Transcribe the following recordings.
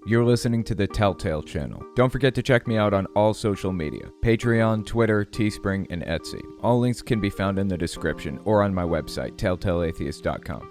You're listening to the Telltale Channel. Don't forget to check me out on all social media: Patreon, Twitter, Teespring, and Etsy. All links can be found in the description or on my website, telltaleatheist.com.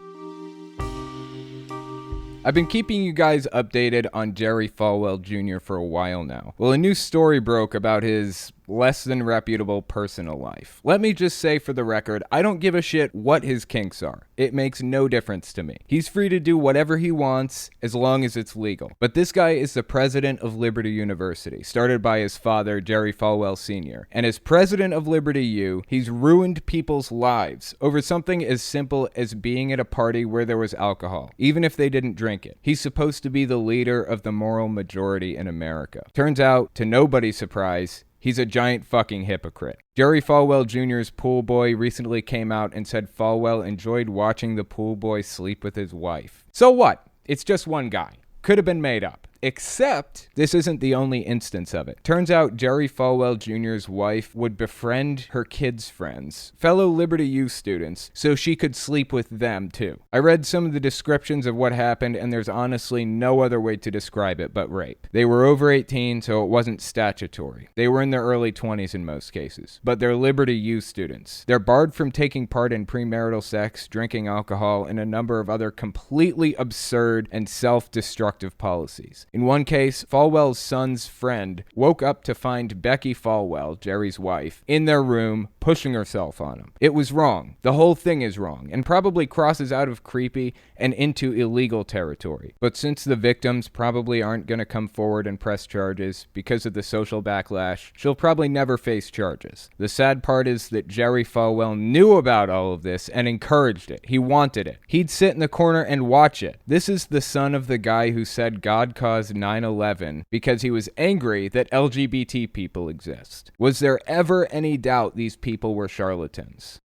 I've been keeping you guys updated on Jerry Falwell Jr. for a while now. Well, a new story broke about his less than reputable personal life. Let me just say for the record, I don't give a shit what his kinks are. It makes no difference to me. He's free to do whatever he wants as long as it's legal. But this guy is the president of Liberty University, started by his father, Jerry Falwell Sr. And as president of Liberty U, he's ruined people's lives over something as simple as being at a party where there was alcohol, even if they didn't drink it. He's supposed to be the leader of the moral majority in America. Turns out, to nobody's surprise, he's a giant fucking hypocrite. Jerry Falwell Jr.'s pool boy recently came out and said Falwell enjoyed watching the pool boy sleep with his wife. So what? It's just one guy. Could have been made up. Except, this isn't the only instance of it. Turns out Jerry Falwell Jr.'s wife would befriend her kids' friends, fellow Liberty U students, so she could sleep with them too. I read some of the descriptions of what happened, and there's honestly no other way to describe it but rape. They were over 18, so it wasn't statutory. They were in their early 20s in most cases, but they're Liberty U students. They're barred from taking part in premarital sex, drinking alcohol, and a number of other completely absurd and self-destructive policies. In one case, Falwell's son's friend woke up to find Becky Falwell, Jerry's wife, in their room, pushing herself on him. It was wrong. The whole thing is wrong, and probably crosses out of creepy and into illegal territory. But since the victims probably aren't going to come forward and press charges because of the social backlash, she'll probably never face charges. The sad part is that Jerry Falwell knew about all of this and encouraged it. He wanted it. He'd sit in the corner and watch it. This is the son of the guy who said God caused 9/11 because he was angry that LGBT people exist. Was there ever any doubt these people were charlatans?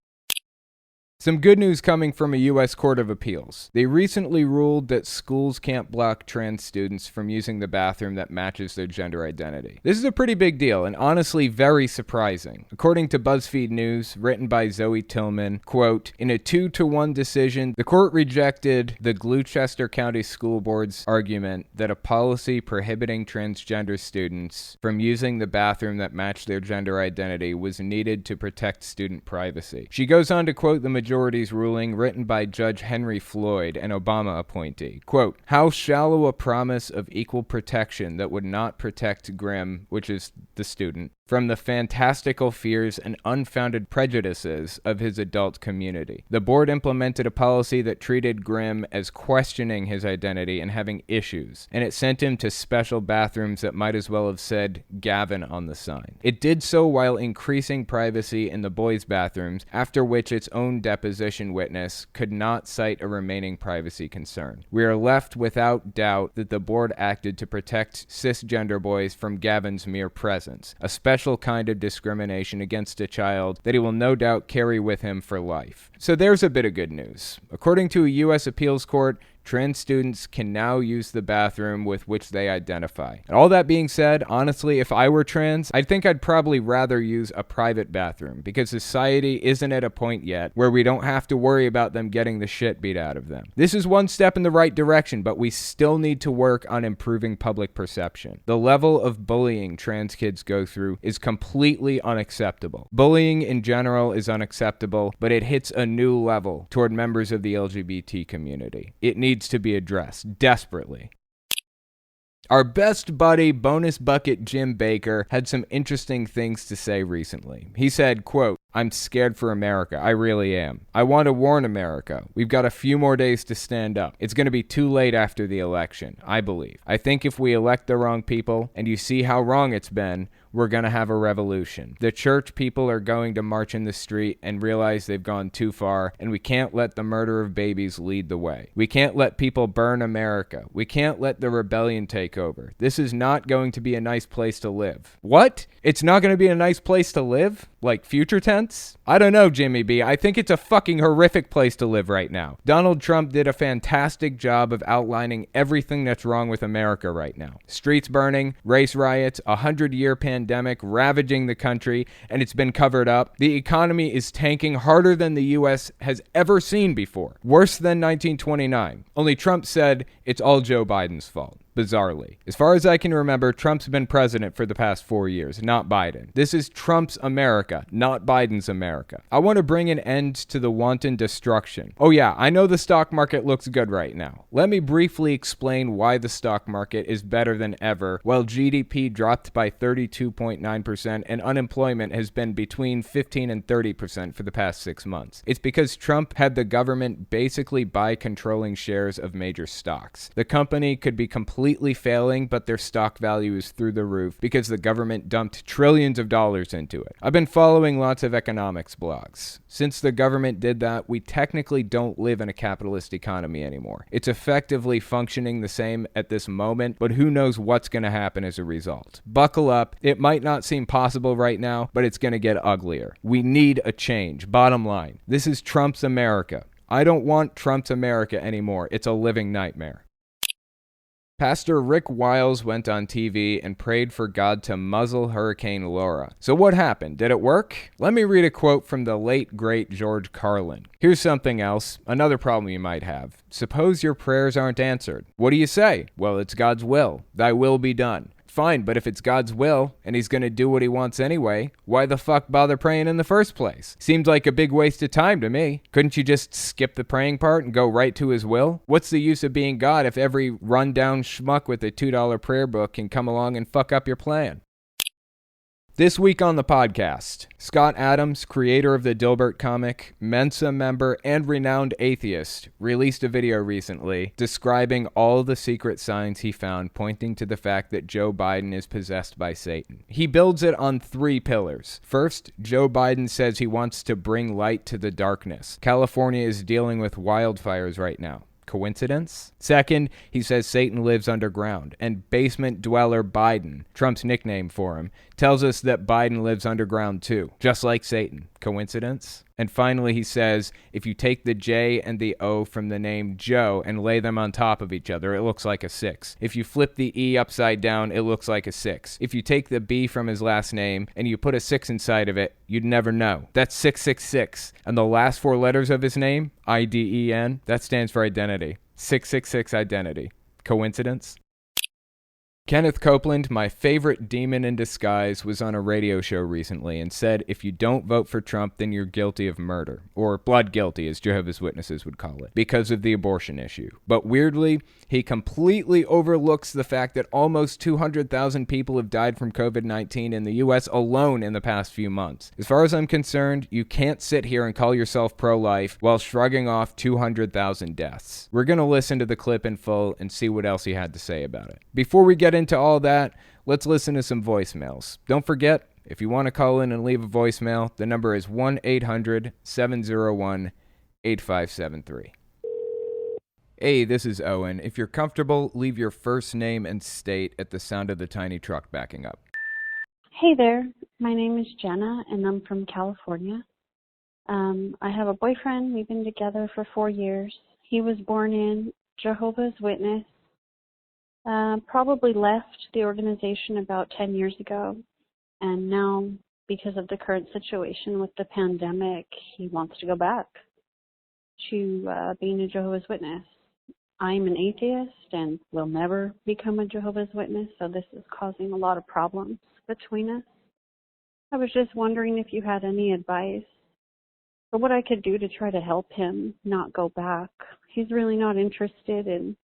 Some good news coming from a U.S. Court of Appeals. They recently ruled that schools can't block trans students from using the bathroom that matches their gender identity. This is a pretty big deal and honestly very surprising. According to BuzzFeed News, written by Zoe Tillman, quote, in a 2-1 decision, the court rejected the Gloucester County School Board's argument that a policy prohibiting transgender students from using the bathroom that matched their gender identity was needed to protect student privacy. She goes on to quote the majority's ruling written by Judge Henry Floyd, an Obama appointee. Quote, how shallow a promise of equal protection that would not protect Grimm, which is the student, from the fantastical fears and unfounded prejudices of his adult community. The board implemented a policy that treated Grimm as questioning his identity and having issues, and it sent him to special bathrooms that might as well have said Gavin on the sign. It did so while increasing privacy in the boys' bathrooms, after which its own deposition witness could not cite a remaining privacy concern. We are left without doubt that the board acted to protect cisgender boys from Gavin's mere presence, a special kind of discrimination against a child that he will no doubt carry with him for life. So there's a bit of good news. According to a U.S. appeals court, trans students can now use the bathroom with which they identify. And all that being said, honestly, if I were trans, I think I'd probably rather use a private bathroom because society isn't at a point yet where we don't have to worry about them getting the shit beat out of them. This is one step in the right direction, but we still need to work on improving public perception. The level of bullying trans kids go through is completely unacceptable. Bullying in general is unacceptable, but it hits a new level toward members of the LGBT community. It needs to be addressed desperately. Our best buddy, Bonus Bucket Jim Baker, had some interesting things to say recently. He said, quote, I'm scared for America. I really am. I want to warn America. We've got a few more days to stand up. It's going to be too late after the election, I believe. I think if we elect the wrong people, and you see how wrong it's been, we're going to have a revolution. The church people are going to march in the street and realize they've gone too far, and we can't let the murder of babies lead the way. We can't let people burn America. We can't let the rebellion take over. This is not going to be a nice place to live. What? It's not going to be a nice place to live? Like future tense? I don't know, Jimmy B. I think it's a fucking horrific place to live right now. Donald Trump did a fantastic job of outlining everything that's wrong with America right now. Streets burning, race riots, 100-year pandemic ravaging the country, and it's been covered up. The economy is tanking harder than the U.S. has ever seen before. Worse than 1929. Only Trump said it's all Joe Biden's fault. bizarrely. As far as I can remember, Trump's been president for the past 4 years, not Biden. This is Trump's America, not Biden's America. I want to bring an end to the wanton destruction. Oh yeah, I know the stock market looks good right now. Let me briefly explain why the stock market is better than ever, while GDP dropped by 32.9% and unemployment has been between 15 and 30% for the past 6 months. It's because Trump had the government basically buy controlling shares of major stocks. The company could be completely failing, but their stock value is through the roof because the government dumped trillions of dollars into it. I've been following lots of economics blogs. Since the government did that, we technically don't live in a capitalist economy anymore. It's effectively functioning the same at this moment, but who knows what's going to happen as a result. Buckle up. It might not seem possible right now, but it's going to get uglier. We need a change. Bottom line, this is Trump's America. I don't want Trump's America anymore. It's a living nightmare. Pastor Rick Wiles went on TV and prayed for God to muzzle Hurricane Laura. So what happened? Did it work? Let me read a quote from the late, great George Carlin. Here's something else, another problem you might have. Suppose your prayers aren't answered. What do you say? Well, it's God's will. Thy will be done. Fine, but if it's God's will, and he's going to do what he wants anyway, why the fuck bother praying in the first place? Seems like a big waste of time to me. Couldn't you just skip the praying part and go right to his will? What's the use of being God if every rundown schmuck with a $2 prayer book can come along and fuck up your plan? This week on the podcast, Scott Adams, creator of the Dilbert comic, Mensa member, and renowned atheist, released a video recently describing all the secret signs he found pointing to the fact that Joe Biden is possessed by Satan. He builds it on 3 pillars. First, Joe Biden says he wants to bring light to the darkness. California is dealing with wildfires right now. Coincidence? Second, he says Satan lives underground, and basement dweller Biden, Trump's nickname for him, tells us that Biden lives underground too, just like Satan. Coincidence? And finally, he says, if you take the J and the O from the name Joe and lay them on top of each other, it looks like a 6. If you flip the E upside down, it looks like a 6. If you take the B from his last name and you put a 6 inside of it, you'd never know. That's 666. And the last 4 letters of his name, IDEN, that stands for identity. 666 identity. Coincidence? Kenneth Copeland, my favorite demon in disguise, was on a radio show recently and said, if you don't vote for Trump, then you're guilty of murder, or blood guilty, as Jehovah's Witnesses would call it, because of the abortion issue. But weirdly, he completely overlooks the fact that almost 200,000 people have died from COVID-19 in the U.S. alone in the past few months. As far as I'm concerned, you can't sit here and call yourself pro-life while shrugging off 200,000 deaths. We're going to listen to the clip in full and see what else he had to say about it. Before we get into all that, let's listen to some voicemails. Don't forget, if you want to call in and leave a voicemail, the number is 1-800-701-8573. Hey, this is Owen. If you're comfortable, leave your first name and state at the sound of the tiny truck backing up. Hey there, my name is Jenna and I'm from California. I have a boyfriend. We've been together for 4 years. He was born in Jehovah's Witness. Probably left the organization about 10 years ago, and now, because of the current situation with the pandemic, he wants to go back to being a Jehovah's Witness. I'm an atheist and will never become a Jehovah's Witness, so this is causing a lot of problems between us. I was just wondering if you had any advice for what I could do to try to help him not go back. He's really not interested in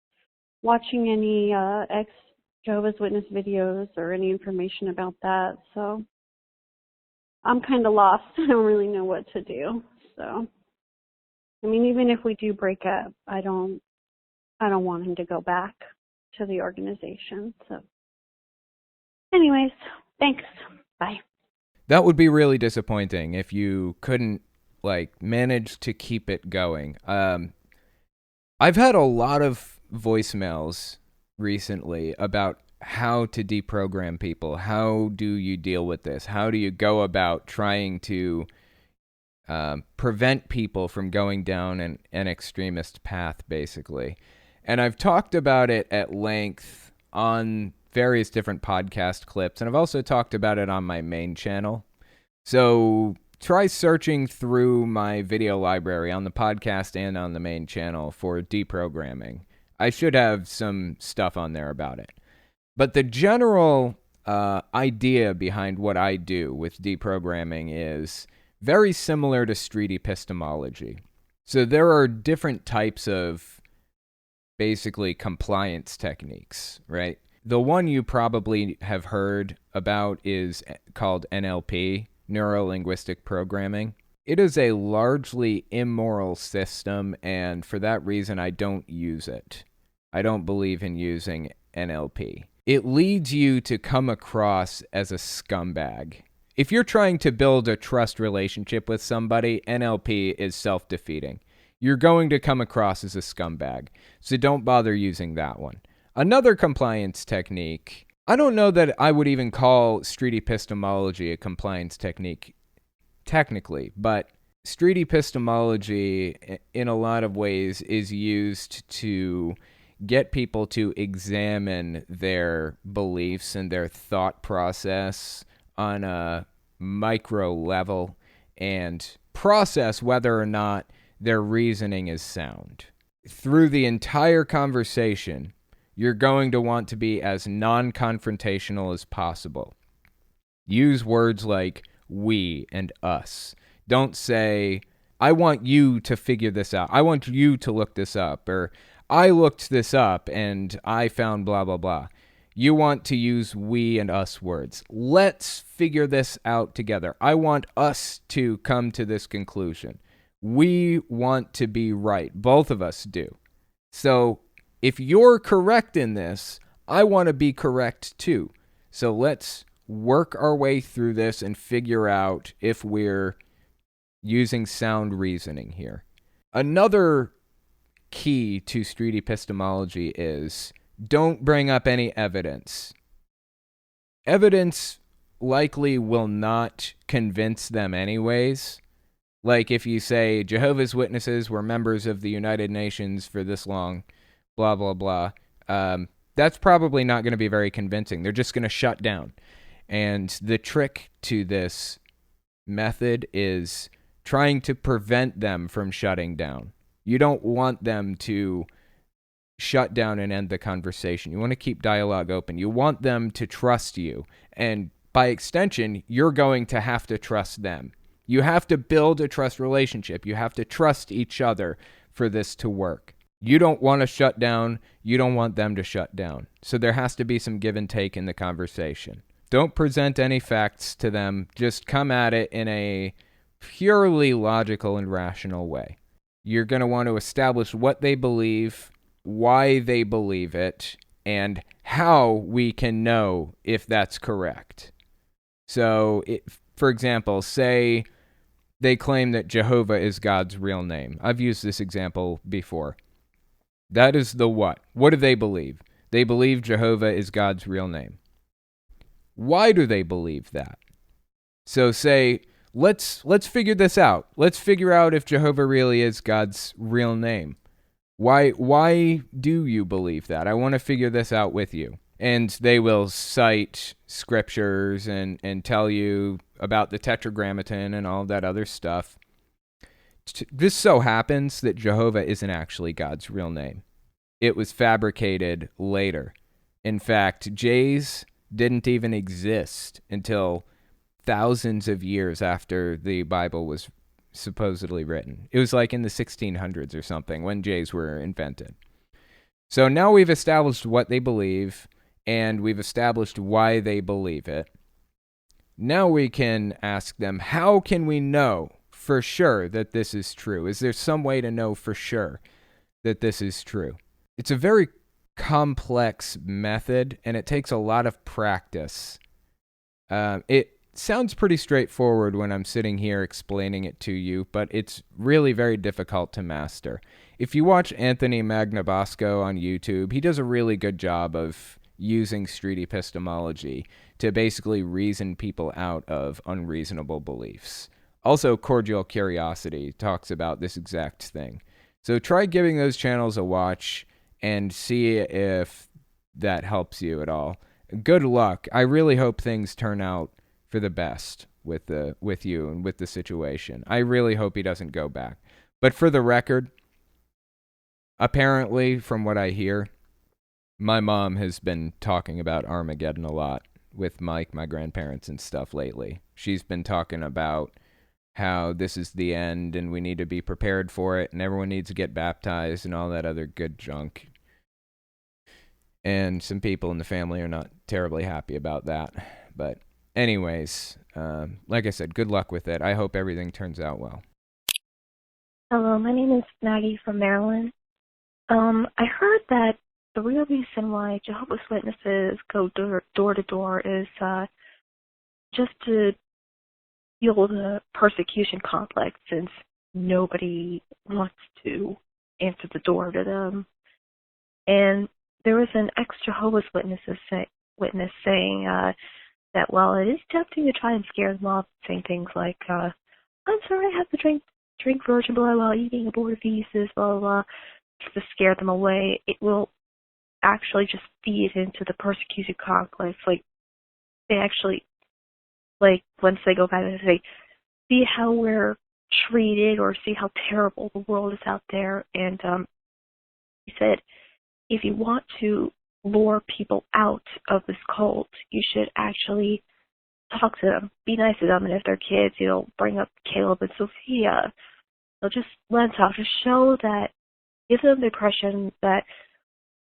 watching any ex-Jehovah's Witness videos or any information about that, so I'm kind of lost. I don't really know what to do. So, I mean, even if we do break up, I don't want him to go back to the organization. So, anyways, thanks. Bye. That would be really disappointing if you couldn't, manage to keep it going. I've had a lot of voicemails recently about how to deprogram people. How do you deal with this? How do you go about trying to prevent people from going down an extremist path, basically? And I've talked about it at length on various different podcast clips, and I've also talked about it on my main channel. So try searching through my video library on the podcast and on the main channel for deprogramming. I should have some stuff on there about it. But the general idea behind what I do with deprogramming is very similar to street epistemology. So there are different types of basically compliance techniques, right? The one you probably have heard about is called NLP, Neuro-Linguistic Programming. It is a largely immoral system, and for that reason, I don't use it. I don't believe in using NLP. It leads you to come across as a scumbag. If you're trying to build a trust relationship with somebody, NLP is self-defeating. You're going to come across as a scumbag, so don't bother using that one. Another compliance technique, I don't know that I would even call street epistemology a compliance technique technically, but street epistemology in a lot of ways is used to get people to examine their beliefs and their thought process on a micro level and process whether or not their reasoning is sound. Through the entire conversation, you're going to want to be as non-confrontational as possible. Use words like we and us. Don't say, I want you to figure this out. I want you to look this up. Or, I looked this up and I found blah, blah, blah. You want to use we and us words. Let's figure this out together. I want us to come to this conclusion. We want to be right. Both of us do. So if you're correct in this, I want to be correct too. So let's work our way through this and figure out if we're using sound reasoning here. Another key to street epistemology is don't bring up any evidence. Evidence likely will not convince them anyways. Like if you say Jehovah's Witnesses were members of the United Nations for this long, blah, blah, blah, that's probably not going to be very convincing. They're just going to shut down. And the trick to this method is trying to prevent them from shutting down. You don't want them to shut down and end the conversation. You want to keep dialogue open. You want them to trust you. And by extension, you're going to have to trust them. You have to build a trust relationship. You have to trust each other for this to work. You don't want to shut down. You don't want them to shut down. So there has to be some give and take in the conversation. Don't present any facts to them. Just come at it in a purely logical and rational way. You're going to want to establish what they believe, why they believe it, and how we can know if that's correct. So, for example, say they claim that Jehovah is God's real name. I've used this example before. That is the what. What do they believe? They believe Jehovah is God's real name. Why do they believe that? So say, let's figure this out. Let's figure out if Jehovah really is God's real name. Why do you believe that? I want to figure this out with you. And they will cite scriptures and tell you about the Tetragrammaton and all that other stuff. This so happens that Jehovah isn't actually God's real name. It was fabricated later. In fact, J's didn't even exist until thousands of years after the Bible was supposedly written. It was like in the 1600s or something when J's were invented. So now we've established what they believe, and we've established why they believe it. Now we can ask them, how can we know for sure that this is true? Is there some way to know for sure that this is true? It's a very complex method, and it takes a lot of practice. It sounds pretty straightforward when I'm sitting here explaining it to you, but it's really very difficult to master. If you watch Anthony Magnabosco on YouTube, he does a really good job of using street epistemology to basically reason people out of unreasonable beliefs. Also, Cordial Curiosity talks about this exact thing. So try giving those channels a watch and see if that helps you at all. Good luck. I really hope things turn out for the best with you and with the situation. I really hope he doesn't go back. But for the record, Apparently, from what I hear, my mom has been talking about Armageddon a lot with Mike, my grandparents, and stuff lately. She's been talking about how this is the end and we need to be prepared for it and everyone needs to get baptized and all that other good junk. And some people in the family are not terribly happy about that. But anyways, like I said, good luck with it. I hope everything turns out well. Hello, my name is Maggie from Maryland. I heard that the real reason why Jehovah's Witnesses go door to door is just to fuel the persecution complex, since nobody wants to answer the door to them. And there was an ex-Jehovah's witness saying that while it is tempting to try and scare them off, saying things like, I'm sorry, I have to drink virgin blood while eating abortifeces, blah, blah, blah, just to scare them away, it will actually just feed into the persecution complex. Like, they actually, like, once they go back and say, see how we're treated or see how terrible the world is out there. And he said, if you want to lure people out of this cult, you should actually talk to them, be nice to them, and if they're kids, bring up Caleb and Sophia. Just let them talk, just show that, give them the impression that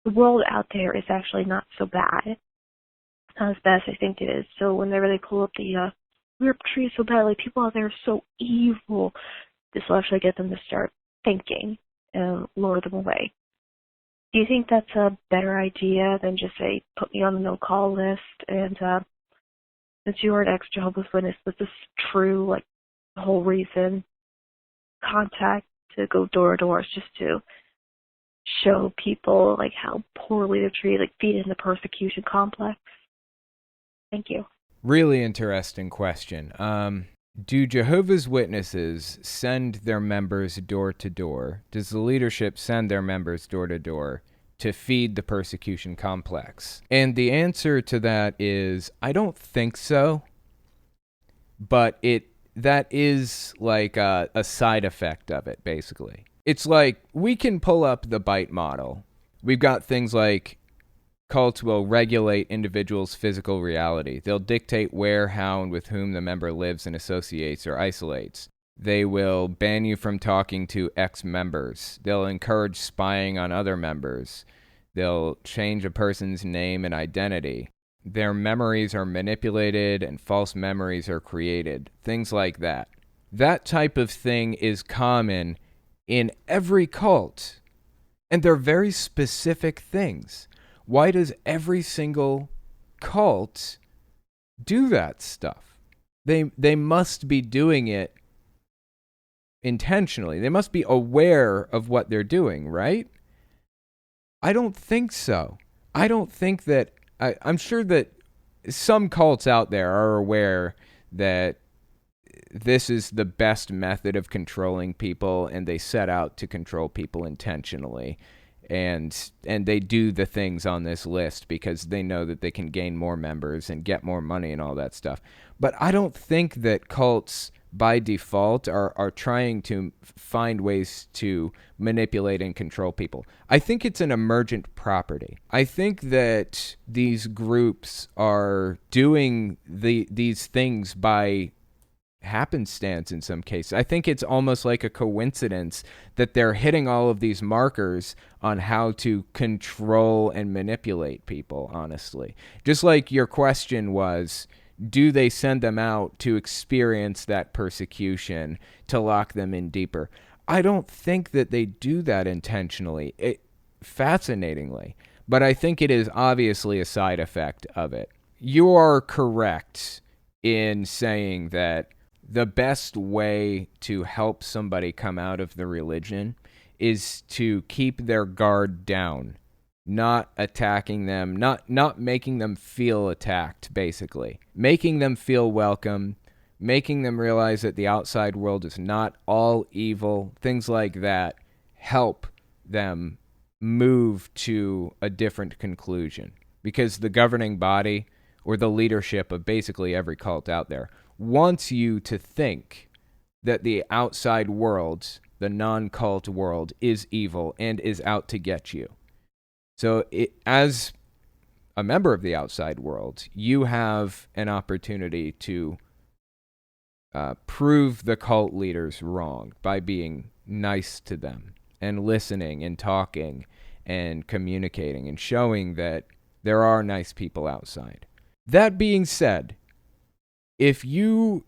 the world out there is actually not so bad. It's not as bad as I think it is. So whenever they pull up the, we're treated so badly, people out there are so evil, this will actually get them to start thinking and lure them away. Do you think that's a better idea than just say, put me on the no-call list? And since you are an ex-Jehovah's Witness, was this true, like, the whole reason contact to go door to door is just to show people, like, how poorly they're treated, like, feed in the persecution complex? Thank you. Really interesting question. Do Jehovah's Witnesses send their members door to door? Does the leadership send their members door to door to feed the persecution complex? And the answer to that is, I don't think so. But that is like a side effect of it, basically. It's like, we can pull up the bite model. We've got things like cults will regulate individuals' physical reality. They'll dictate where, how, and with whom the member lives and associates or isolates. They will ban you from talking to ex-members. They'll encourage spying on other members. They'll change a person's name and identity. Their memories are manipulated and false memories are created. Things like that. That type of thing is common in every cult. And they're very specific things. Why does every single cult do that stuff? They must be doing it intentionally. They must be aware of what they're doing, right? I don't think so. I don't think that... I'm sure that some cults out there are aware that this is the best method of controlling people, and they set out to control people intentionally. And they do the things on this list because they know that they can gain more members and get more money and all that stuff. But I don't think that cults by default are trying to find ways to manipulate and control people. I think it's an emergent property. I think that these groups are doing these things by happenstance in some cases. I think it's almost like a coincidence that they're hitting all of these markers on how to control and manipulate people, honestly. Just like your question was, do they send them out to experience that persecution, to lock them in deeper? I don't think that they do that intentionally, fascinatingly, but I think it is obviously a side effect of it. You are correct in saying that the best way to help somebody come out of the religion is to keep their guard down, not attacking them, not making them feel attacked, basically. Making them feel welcome, making them realize that the outside world is not all evil, things like that help them move to a different conclusion. Because the governing body, or the leadership of basically every cult out there, wants you to think that the outside world the non-cult world is evil and is out to get you. So as a member of the outside world, you have an opportunity to prove the cult leaders wrong by being nice to them and listening and talking and communicating and showing that there are nice people outside. That being said, if you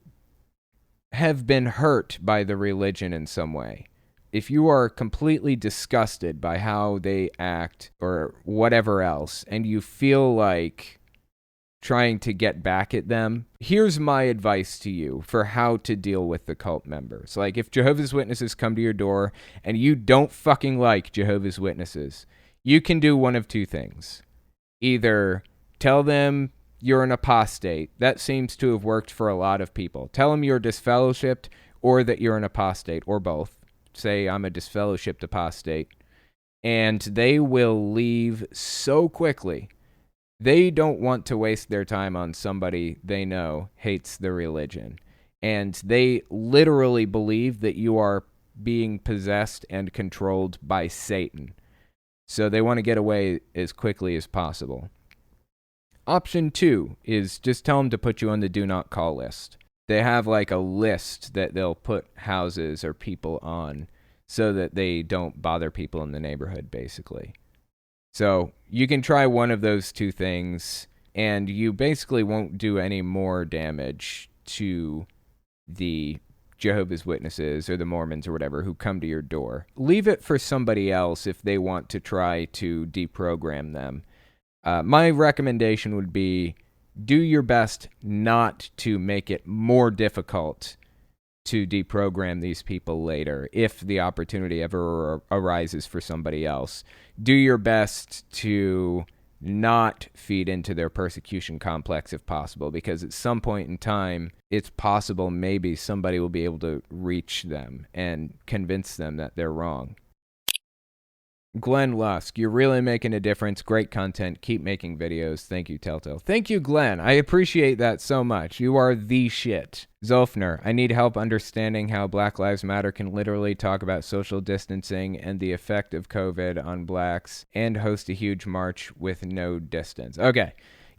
have been hurt by the religion in some way, if you are completely disgusted by how they act or whatever else, and you feel like trying to get back at them, here's my advice to you for how to deal with the cult members. Like, if Jehovah's Witnesses come to your door and you don't fucking like Jehovah's Witnesses, you can do one of two things. Either tell them you're an apostate. That seems to have worked for a lot of people. Tell them you're disfellowshipped or that you're an apostate, or both. Say, I'm a disfellowshipped apostate. And they will leave so quickly. They don't want to waste their time on somebody they know hates the religion. And they literally believe that you are being possessed and controlled by Satan. So they want to get away as quickly as possible. Option 2 is just tell them to put you on the do not call list. They have like a list that they'll put houses or people on so that they don't bother people in the neighborhood, basically. So you can try one of those two things, and you basically won't do any more damage to the Jehovah's Witnesses or the Mormons or whatever who come to your door. Leave it for somebody else if they want to try to deprogram them. My recommendation would be do your best not to make it more difficult to deprogram these people later if the opportunity ever arises for somebody else. Do your best to not feed into their persecution complex if possible, because at some point in time, it's possible maybe somebody will be able to reach them and convince them that they're wrong. Glenn Lusk, you're really making a difference. Great content. Keep making videos. Thank you, Telltale. Thank you, Glenn. I appreciate that so much. You are the shit. Zolfner, I need help understanding how Black Lives Matter can literally talk about social distancing and the effect of COVID on blacks and host a huge march with no distance. Okay.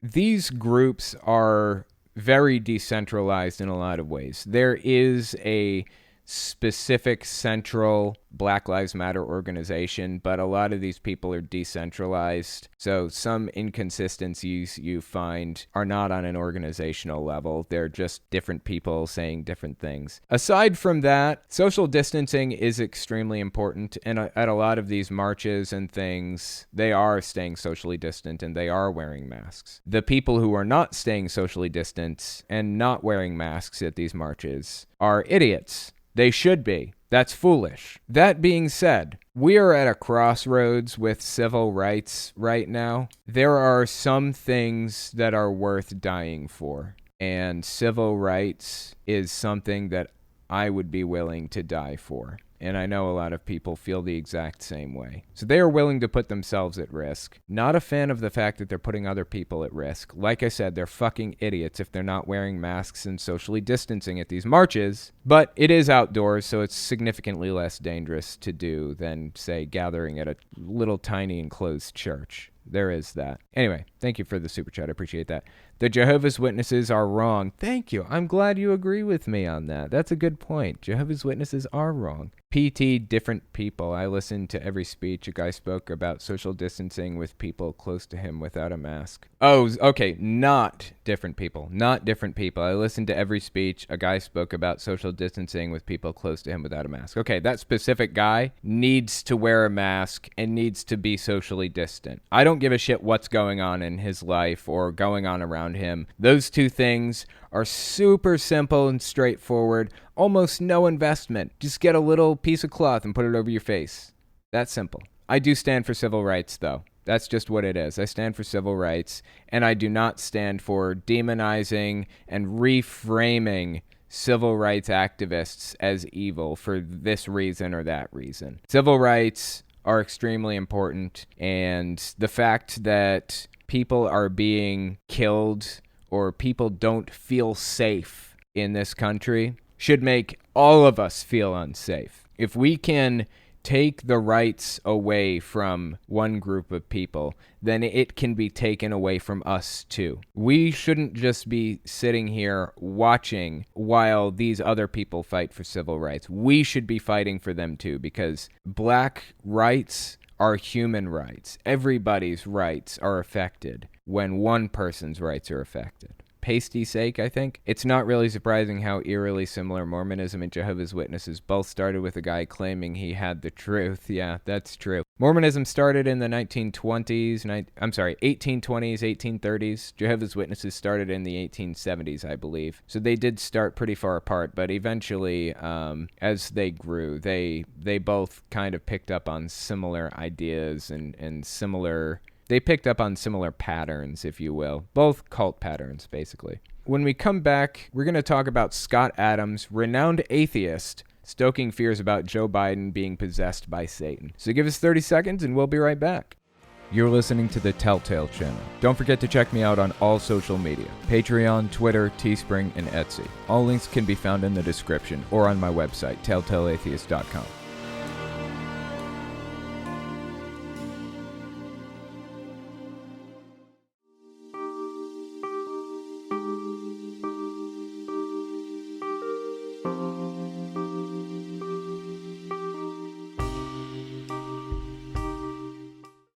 These groups are very decentralized in a lot of ways. There is a specific central Black Lives Matter organization, but a lot of these people are decentralized. So some inconsistencies you find are not on an organizational level. They're just different people saying different things. Aside from that, social distancing is extremely important. And at a lot of these marches and things, they are staying socially distant and they are wearing masks. The people who are not staying socially distant and not wearing masks at these marches are idiots. They should be. That's foolish. That being said, we are at a crossroads with civil rights right now. There are some things that are worth dying for, and civil rights is something that I would be willing to die for. And I know a lot of people feel the exact same way. So they are willing to put themselves at risk. Not a fan of the fact that they're putting other people at risk. Like I said, they're fucking idiots if they're not wearing masks and socially distancing at these marches. But it is outdoors, so it's significantly less dangerous to do than, say, gathering at a little tiny enclosed church. There is that. Anyway, thank you for the super chat. I appreciate that. The Jehovah's Witnesses are wrong. Thank you. I'm glad you agree with me on that. That's a good point. Jehovah's Witnesses are wrong. PT, different people. I listened to every speech. A guy spoke about social distancing with people close to him without a mask. Oh, okay. Not different people. Not different people. I listened to every speech. A guy spoke about social distancing with people close to him without a mask. Okay, that specific guy needs to wear a mask and needs to be socially distant. I don't give a shit what's going on in his life or going on around him. Those two things are super simple and straightforward. Almost no investment. Just get a little piece of cloth and put it over your face. That's simple. I do stand for civil rights, though. That's just what it is. I stand for civil rights, and I do not stand for demonizing and reframing civil rights activists as evil for this reason or that reason. Civil rights are extremely important, and the fact that people are being killed or people don't feel safe in this country should make all of us feel unsafe. If we can take the rights away from one group of people, then it can be taken away from us too. We shouldn't just be sitting here watching while these other people fight for civil rights. We should be fighting for them too, because black rights are human rights. Everybody's rights are affected when one person's rights are affected. Pasty's sake, I think. It's not really surprising how eerily similar Mormonism and Jehovah's Witnesses both started with a guy claiming he had the truth. Yeah, that's true. Mormonism started in the 1820s, 1830s. Jehovah's Witnesses started in the 1870s, I believe. So they did start pretty far apart, but eventually, as they grew, they both kind of picked up on similar ideas and similar... They picked up on similar patterns, if you will. Both cult patterns, basically. When we come back, we're going to talk about Scott Adams, renowned atheist, stoking fears about Joe Biden being possessed by Satan. So give us 30 seconds and we'll be right back. You're listening to the Telltale Channel. Don't forget to check me out on all social media. Patreon, Twitter, Teespring, and Etsy. All links can be found in the description or on my website, telltaleatheist.com.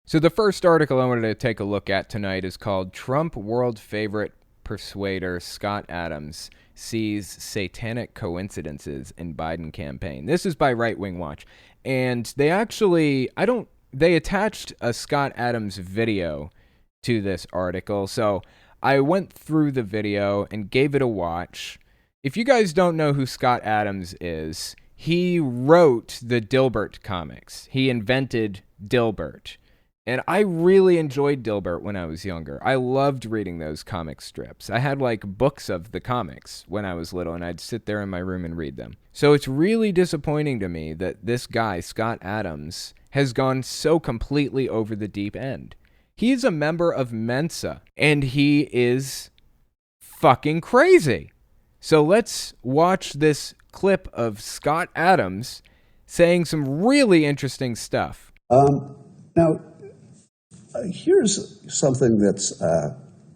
So the first article I wanted to take a look at tonight is called Trump World Favorite Persuader Scott Adams Sees Satanic Coincidences in Biden Campaign. This is by Right Wing Watch. And they actually, they attached a Scott Adams video to this article. So I went through the video and gave it a watch. If you guys don't know who Scott Adams is, he wrote the Dilbert comics. He invented Dilbert. And I really enjoyed Dilbert when I was younger. I loved reading those comic strips. I had like books of the comics when I was little, and I'd sit there in my room and read them. So it's really disappointing to me that this guy, Scott Adams, has gone so completely over the deep end. He's a member of Mensa, and he is fucking crazy. So let's watch this clip of Scott Adams saying some really interesting stuff. Now, here's something that's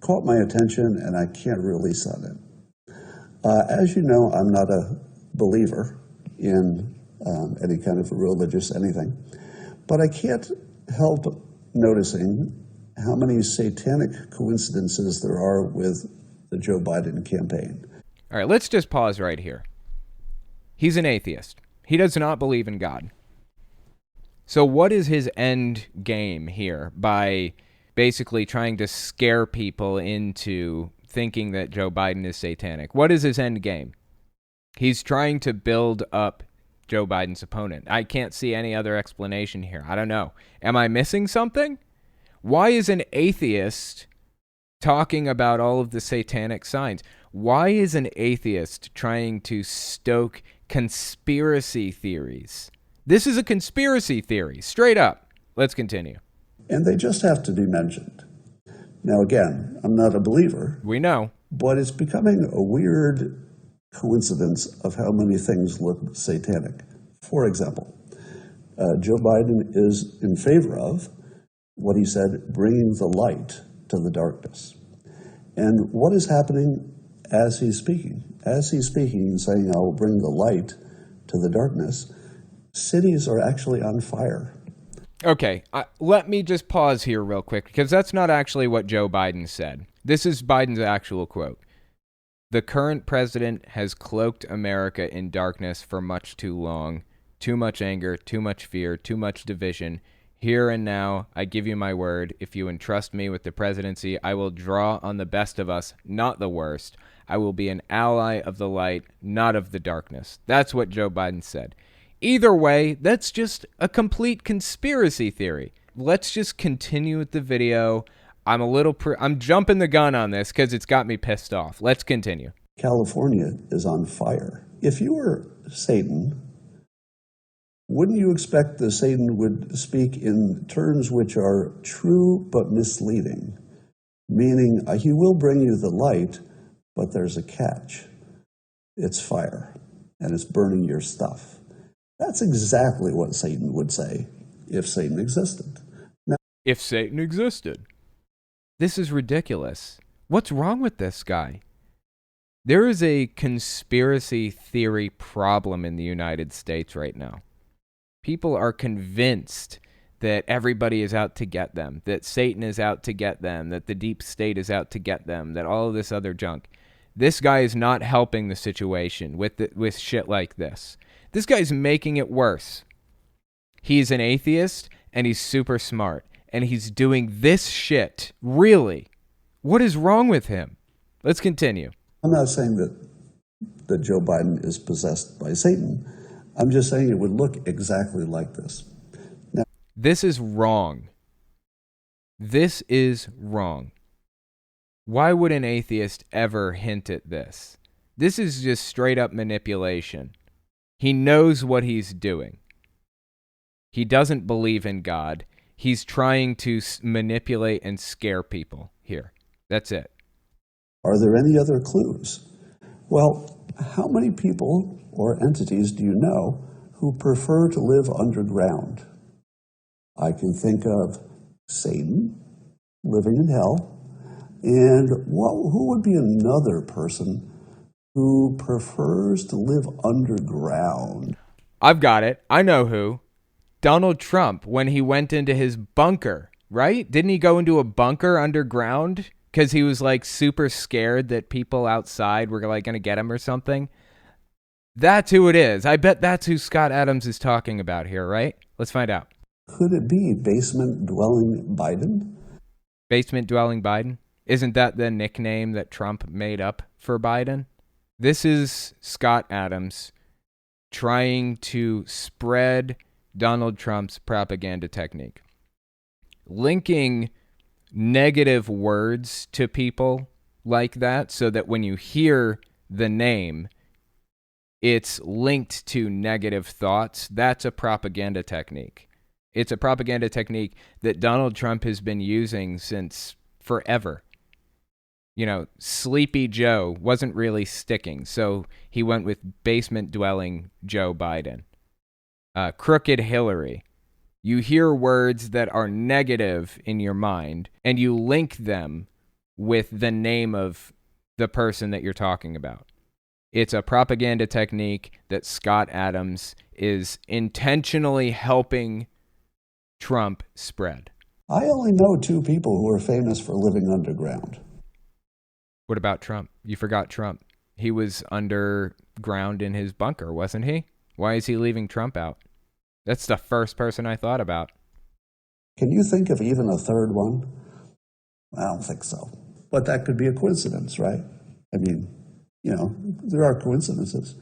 caught my attention, and I can't release on it. As you know, I'm not a believer in any kind of religious anything, but I can't help noticing how many satanic coincidences there are with the Joe Biden campaign. All right, let's just pause right here. He's an atheist. He does not believe in God. So what is his end game here by basically trying to scare people into thinking that Joe Biden is satanic? What is his end game? He's trying to build up Joe Biden's opponent. I can't see any other explanation here. I don't know. Am I missing something? Why is an atheist talking about all of the satanic signs? Why is an atheist trying to stoke conspiracy theories? This is a conspiracy theory, straight up. Let's continue. And they just have to be mentioned. Now, again, I'm not a believer. We know. But it's becoming a weird coincidence of how many things look satanic. For example, Joe Biden is in favor of what he said, bringing the light to the darkness. And what is happening as he's speaking? As he's speaking and saying, I will bring the light to the darkness, cities are actually on fire. Okay, let me just pause here real quick, because that's not actually what Joe Biden said. This is Biden's actual quote. The current president has cloaked America in darkness for much too long. Too much anger, too much fear, too much division. Here and now, I give you my word, if you entrust me with the presidency, I will draw on the best of us, not the worst. I will be an ally of the light, not of the darkness. That's what Joe Biden said. Either way, that's just a complete conspiracy theory. Let's just continue with the video. I'm jumping the gun on this because it's got me pissed off. Let's continue. California is on fire. If you were Satan, wouldn't you expect that Satan would speak in terms which are true but misleading? Meaning, he will bring you the light, but there's a catch. It's fire, and it's burning your stuff. That's exactly what Satan would say if Satan existed. Now, If Satan existed. This is ridiculous. What's wrong with this guy? There is a conspiracy theory problem in the United States right now. People are convinced that everybody is out to get them, that Satan is out to get them, that the deep state is out to get them, that all of this other junk. This guy is not helping the situation with shit like this. This guy's making it worse. He's an atheist, and he's super smart, and he's doing this shit. Really? What is wrong with him? Let's continue. I'm not saying that Joe Biden is possessed by Satan. I'm just saying it would look exactly like this. Now, This is wrong. This is wrong. Why would an atheist ever hint at this? This is just straight up manipulation. He knows what he's doing. He doesn't believe in God. He's trying to manipulate and scare people here. That's it. are there any other clues? Well, how many people or entities do you know who prefer to live underground? I can think of Satan living in hell, and who would be another person who prefers to live underground? I've got it. I know who. Donald Trump, when he went into his bunker, right? Didn't he go into a bunker underground? Because he was like super scared that people outside were like going to get him or something. That's who it is. I bet that's who Scott Adams is talking about here, right? Let's find out. Could it be basement-dwelling Biden? Basement-dwelling Biden? Isn't that the nickname that Trump made up for Biden? This is Scott Adams trying to spread Donald Trump's propaganda technique. Linking negative words to people like that so that when you hear the name, it's linked to negative thoughts. That's a propaganda technique. It's a propaganda technique that Donald Trump has been using since forever. You know, Sleepy Joe wasn't really sticking, so he went with basement-dwelling Joe Biden. Crooked Hillary. You hear words that are negative in your mind, and you link them with the name of the person that you're talking about. It's a propaganda technique that Scott Adams is intentionally helping Trump spread. I only know two people who are famous for living underground. What about Trump? You forgot Trump. He was underground in his bunker, wasn't he? Why is he leaving Trump out? That's the first person I thought about. Can you think of even a third one? I don't think so. But that could be a coincidence, right? I mean, you know, there are coincidences.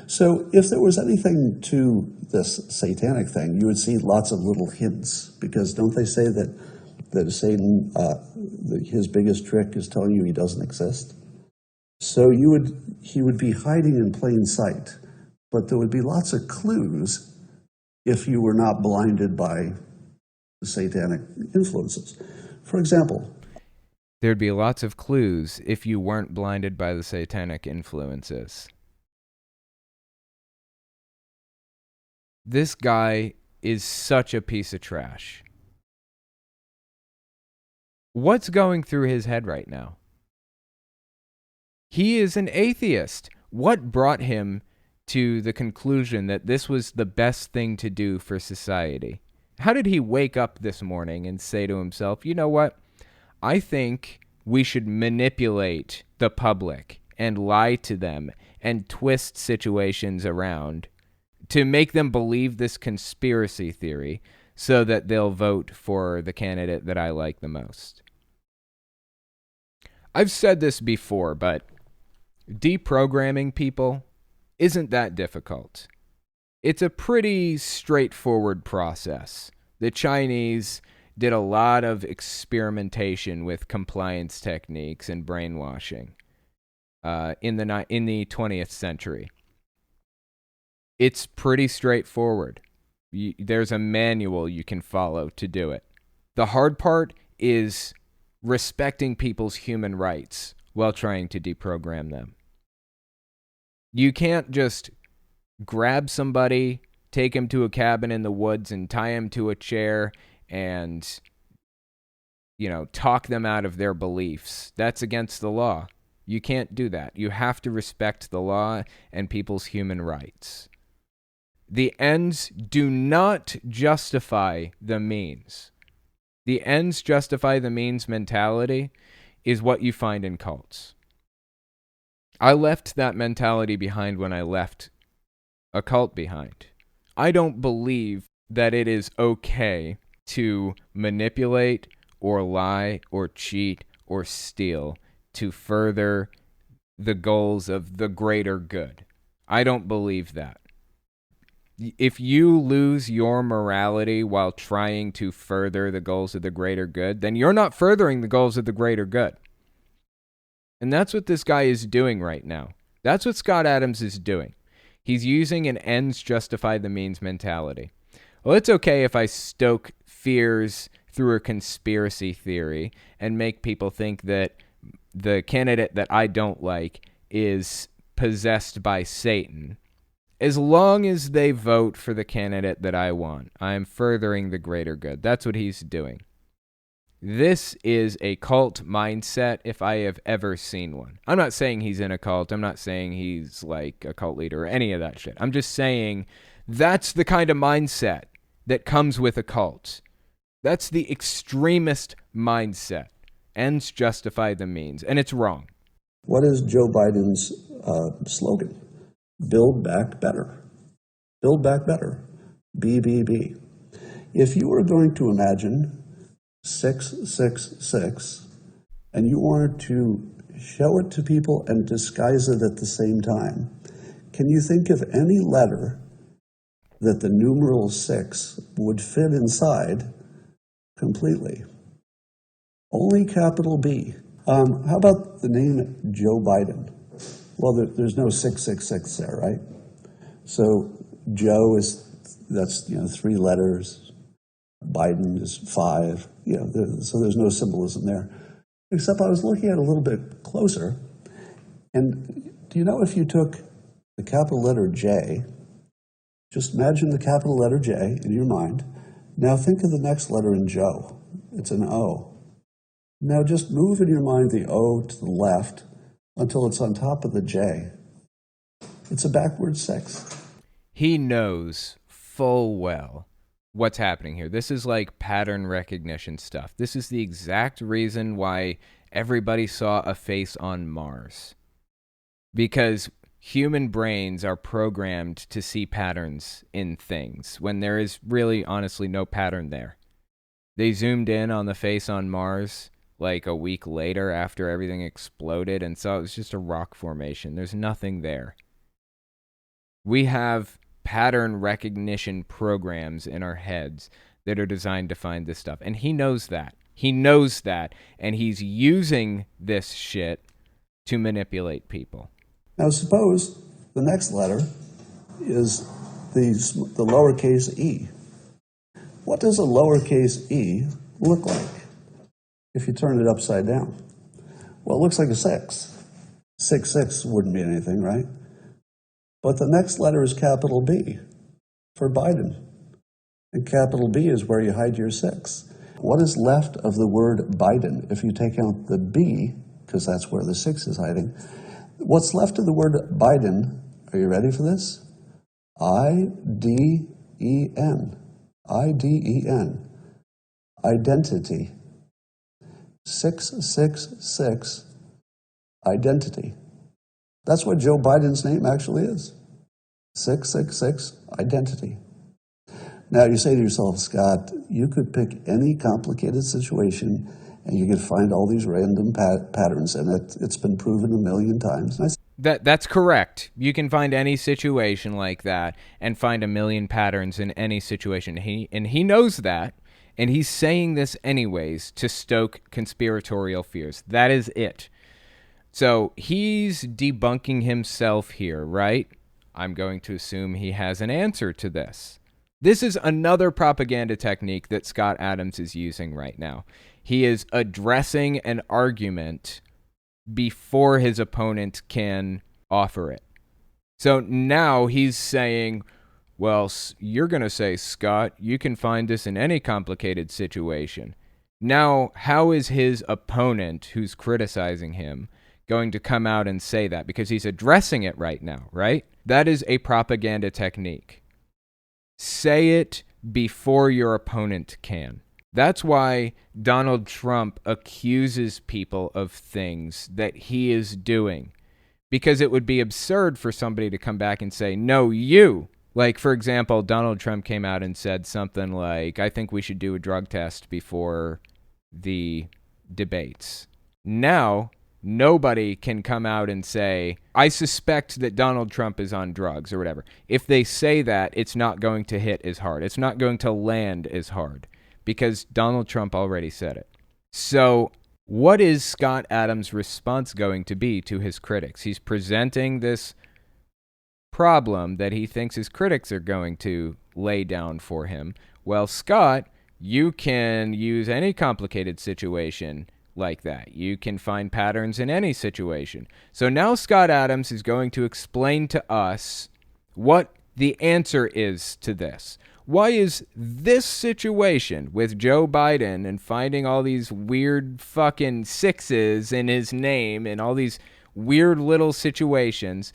So if there was anything to this satanic thing, you would see lots of little hints, because don't they say that Satan, his biggest trick is telling you he doesn't exist? So he would be hiding in plain sight, but there would be lots of clues if you were not blinded by the satanic influences. For example, there'd be lots of clues if you weren't blinded by the satanic influences. This guy is such a piece of trash. What's going through his head right now? He is an atheist. What brought him to the conclusion that this was the best thing to do for society? How did he wake up this morning and say to himself, you know what? I think we should manipulate the public and lie to them and twist situations around to make them believe this conspiracy theory so that they'll vote for the candidate that I like the most. I've said this before, but deprogramming people isn't that difficult. It's a pretty straightforward process. The Chinese did a lot of experimentation with compliance techniques and brainwashing in the 20th century. It's pretty straightforward. There's a manual you can follow to do it. The hard part is respecting people's human rights while trying to deprogram them. You can't just grab somebody, take him to a cabin in the woods and tie him to a chair and, talk them out of their beliefs. That's against the law. You can't do that. You have to respect the law and people's human rights. The ends do not justify the means. The ends justify the means mentality is what you find in cults. I left that mentality behind when I left a cult behind. I don't believe that it is okay to manipulate or lie or cheat or steal to further the goals of the greater good. I don't believe that. If you lose your morality while trying to further the goals of the greater good, then you're not furthering the goals of the greater good. And that's what this guy is doing right now. That's what Scott Adams is doing. He's using an ends justify the means mentality. Well, it's okay if I stoke fears through a conspiracy theory and make people think that the candidate that I don't like is possessed by Satan. As long as they vote for the candidate that I want, I am furthering the greater good. That's what he's doing. This is a cult mindset if I have ever seen one. I'm not saying he's in a cult. I'm not saying he's like a cult leader or any of that shit. I'm just saying that's the kind of mindset that comes with a cult. That's the extremist mindset. Ends justify the means, and it's wrong. What is Joe Biden's slogan? Build back better. Build back better. BBB. If you were going to imagine 666 and you wanted to show it to people and disguise it at the same time, can you think of any letter that the numeral 6 would fit inside completely? Only capital B. How about the name Joe Biden? Well, there's no 666 there, right? So Joe that's 3 letters. Biden is 5. So there's no symbolism there. Except I was looking at it a little bit closer. And do you know if you took the capital letter J, just imagine the capital letter J in your mind. Now think of the next letter in Joe. It's an O. Now just move in your mind the O to the left until it's on top of the J. It's a backward 6. He knows full well what's happening here. This is like pattern recognition stuff. This is the exact reason why everybody saw a face on Mars. Because human brains are programmed to see patterns in things when there is really, honestly, no pattern there. They zoomed in on the face on Mars like a week later after everything exploded and saw it was just a rock formation. There's nothing there. We have pattern recognition programs in our heads that are designed to find this stuff. And he knows that. He knows that. And he's using this shit to manipulate people. Now suppose the next letter is the lowercase e. What does a lowercase e look like if you turn it upside down? Well, it looks like a 6. 6 wouldn't be anything, right? But the next letter is capital B for Biden. And capital B is where you hide your 6. What is left of the word Biden if you take out the B, because that's where the 6 is hiding? What's left of the word Biden, are you ready for this? I-D-E-N. I-D-E-N. Identity. 666. Identity. That's what Joe Biden's name actually is. 666, identity. Now you say to yourself, Scott, you could pick any complicated situation and you could find all these random patterns in it. It's been proven a million times. That's correct. You can find any situation like that and find a million patterns in any situation. He knows that, and he's saying this anyways to stoke conspiratorial fears. That is it. So he's debunking himself here, right? I'm going to assume he has an answer to this. This is another propaganda technique that Scott Adams is using right now. He is addressing an argument before his opponent can offer it. So now he's saying, Well, you're going to say, Scott, you can find this in any complicated situation. Now, how is his opponent, who's criticizing him, going to come out and say that? Because he's addressing it right now, right? That is a propaganda technique. Say it before your opponent can. That's why Donald Trump accuses people of things that he is doing. Because it would be absurd for somebody to come back and say, no, you. Like, for example, Donald Trump came out and said something like, I think we should do a drug test before the debates. Now, nobody can come out and say, I suspect that Donald Trump is on drugs or whatever. If they say that, it's not going to hit as hard. It's not going to land as hard because Donald Trump already said it. So what is Scott Adams' response going to be to his critics? He's presenting this problem that he thinks his critics are going to lay down for him. Well, Scott, you can use any complicated situation like that. You can find patterns in any situation. So now Scott Adams is going to explain to us what the answer is to this. Why is this situation with Joe Biden and finding all these weird fucking sixes in his name and all these weird little situations,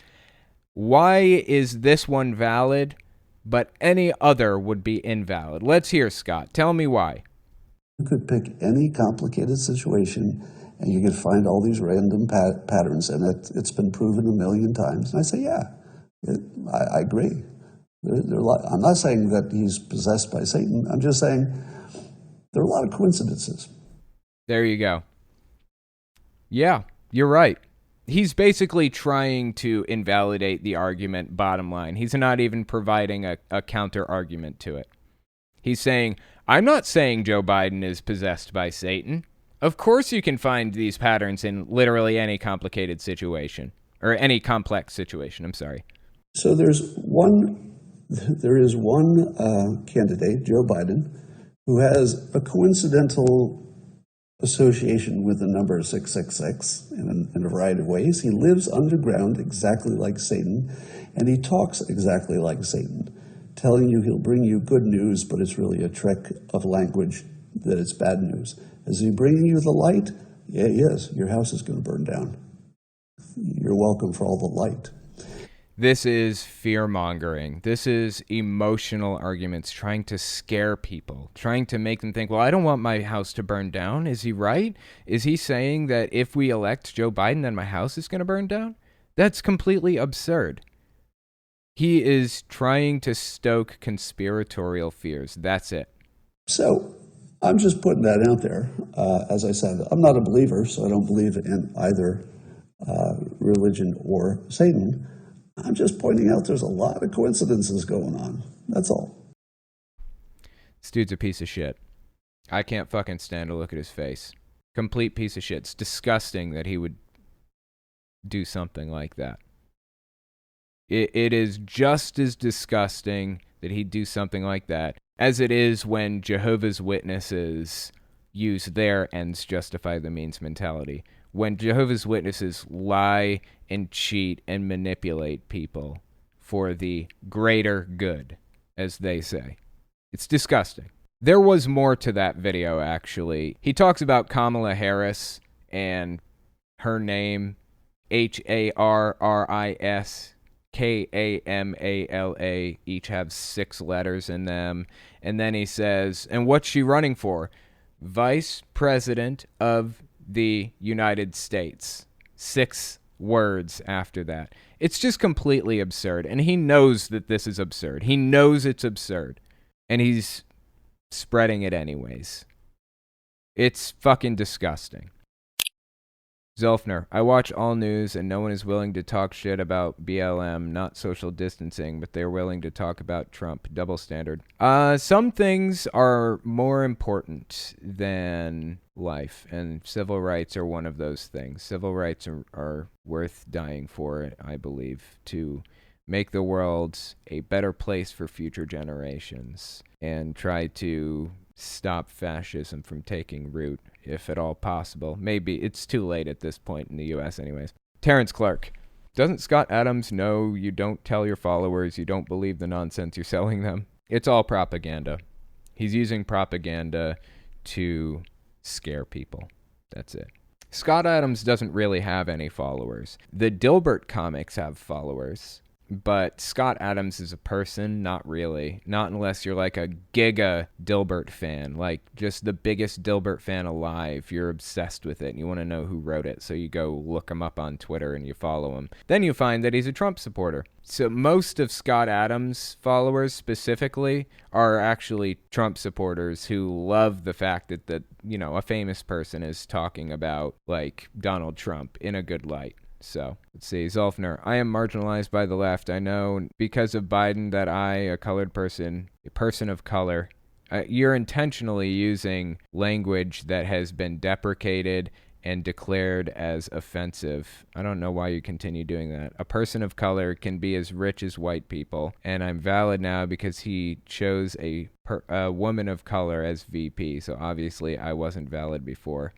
why is this one valid, but any other would be invalid? Let's hear, Scott. Tell me why. You could pick any complicated situation and you could find all these random patterns, and it's been proven a million times. And I say, yeah, I agree. I'm not saying that he's possessed by Satan. I'm just saying there are a lot of coincidences. There you go. Yeah, you're right. He's basically trying to invalidate the argument, bottom line. He's not even providing a counter argument to it. He's saying, I'm not saying Joe Biden is possessed by Satan. Of course you can find these patterns in literally any complicated situation, or any complex situation, I'm sorry. So there is one candidate, Joe Biden, who has a coincidental association with the number 666 in a variety of ways. He lives underground exactly like Satan, and he talks exactly like Satan, telling you he'll bring you good news, but it's really a trick of language that it's bad news. Is he bringing you the light? Yeah, he is. Your house is going to burn down. You're welcome for all the light. This is fear-mongering. This is emotional arguments, trying to scare people, trying to make them think, well, I don't want my house to burn down. Is he right? Is he saying that if we elect Joe Biden, then my house is going to burn down? That's completely absurd. He is trying to stoke conspiratorial fears. That's it. So I'm just putting that out there. As I said, I'm not a believer, so I don't believe in either religion or Satan. I'm just pointing out there's a lot of coincidences going on. That's all. This dude's a piece of shit. I can't fucking stand to look at his face. Complete piece of shit. It's disgusting that he would do something like that. It is just as disgusting that he'd do something like that as it is when Jehovah's Witnesses use their ends justify the means mentality. When Jehovah's Witnesses lie and cheat and manipulate people for the greater good, as they say. It's disgusting. There was more to that video, actually. He talks about Kamala Harris and her name, Harris, Kamala, each have 6 letters in them. And then he says, and what's she running for? Vice President of the United States. 6 words after that. It's just completely absurd. And he knows that this is absurd. He knows it's absurd. And he's spreading it anyways. It's fucking disgusting. Zolfner, I watch all news and no one is willing to talk shit about BLM, not social distancing, but they're willing to talk about Trump. Double standard. Some things are more important than life, and civil rights are one of those things. Civil rights are worth dying for, I believe, to make the world a better place for future generations and try to stop fascism from taking root, if at all possible. Maybe it's too late at this point in the U.S. anyways. Terrence Clark, Doesn't Scott Adams know you don't tell your followers you don't believe the nonsense you're selling them? It's all propaganda. He's using propaganda to scare people. That's it. Scott Adams doesn't really have any followers. The Dilbert comics have followers, but Scott Adams is a person, not really. Not unless you're like a giga Dilbert fan, like just the biggest Dilbert fan alive. You're obsessed with it and you want to know who wrote it, so you go look him up on Twitter and you follow him. Then you find that he's a Trump supporter. So most of Scott Adams' followers specifically are actually Trump supporters who love the fact that a famous person is talking about like Donald Trump in a good light. So, let's see. Zolfner, I am marginalized by the left. I know because of Biden that I, a colored person, a person of color, you're intentionally using language that has been deprecated and declared as offensive. I don't know why you continue doing that. A person of color can be as rich as white people, and I'm valid now because he chose a woman of color as VP, so obviously I wasn't valid before.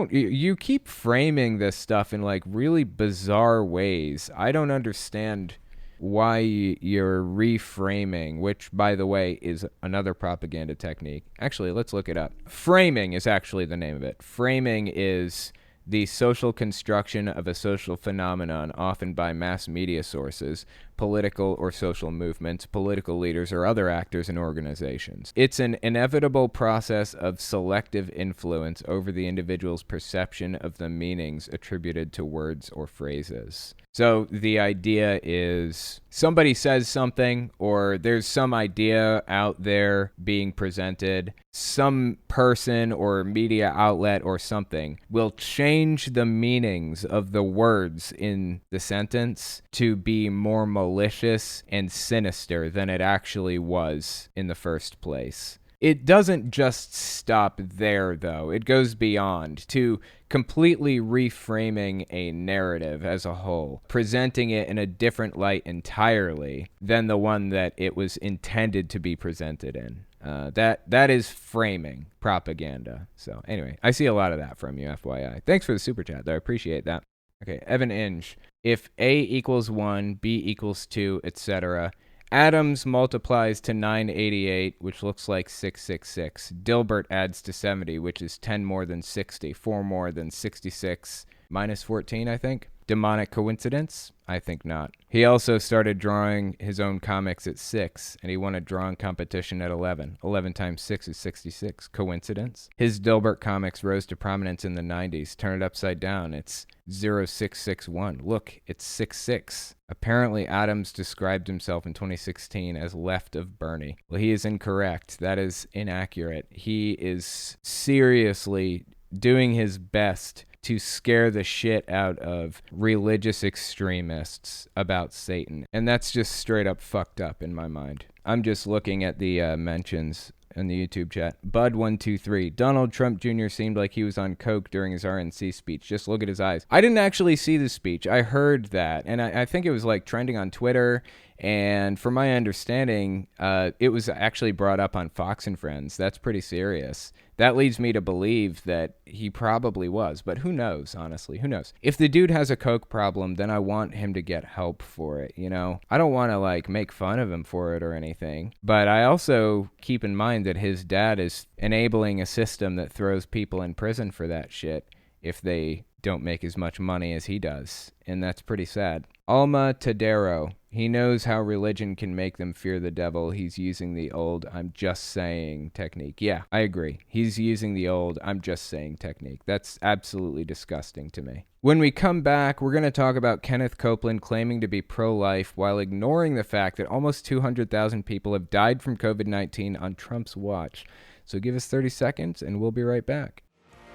You keep framing this stuff in like really bizarre ways. I don't understand why you're reframing, which, by the way, is another propaganda technique. Actually, let's look it up. Framing is actually the name of it. Framing is the social construction of a social phenomenon, often by mass media sources, political or social movements, political leaders, or other actors and organizations. It's an inevitable process of selective influence over the individual's perception of the meanings attributed to words or phrases. So the idea is somebody says something, or there's some idea out there being presented, some person or media outlet or something will change the meanings of the words in the sentence to be more malicious and sinister than it actually was in the first place. It doesn't just stop there, though. It goes beyond to completely reframing a narrative as a whole, presenting it in a different light entirely than the one that it was intended to be presented in. That is framing propaganda. So anyway, I see a lot of that from you, FYI. Thanks for the super chat, though. I appreciate that. Okay, Evan Inge. If A equals 1, B equals 2, etc., Adams multiplies to 988, which looks like 666. Dilbert adds to 70, which is 10 more than 60, 4 more than 66, minus 14, I think. Demonic coincidence? I think not. He also started drawing his own comics at 6, and he won a drawing competition at 11. 11 times 6 is 66. Coincidence? His Dilbert comics rose to prominence in the 90s. Turn it upside down. It's 0661. Look, it's 66. Apparently, Adams described himself in 2016 as left of Bernie. Well, he is incorrect. That is inaccurate. He is seriously doing his best to scare the shit out of religious extremists about Satan. And that's just straight up fucked up in my mind. I'm just looking at the mentions in the YouTube chat. Bud123. Donald Trump Jr. seemed like he was on coke during his RNC speech. Just look at his eyes. I didn't actually see the speech. I heard that. And I think it was like trending on Twitter. And from my understanding, it was actually brought up on Fox and Friends. That's pretty serious. That leads me to believe that he probably was, but who knows, honestly, who knows? If the dude has a coke problem, then I want him to get help for it, you know? I don't want to, like, make fun of him for it or anything, but I also keep in mind that his dad is enabling a system that throws people in prison for that shit if they don't make as much money as he does, and that's pretty sad. Alma Tadero. He knows how religion can make them fear the devil. He's using the old "I'm just saying" technique. Yeah, I agree. He's using the old "I'm just saying" technique. That's absolutely disgusting to me. When we come back, we're going to talk about Kenneth Copeland claiming to be pro-life while ignoring the fact that almost 200,000 people have died from COVID-19 on Trump's watch. So give us 30 seconds and we'll be right back.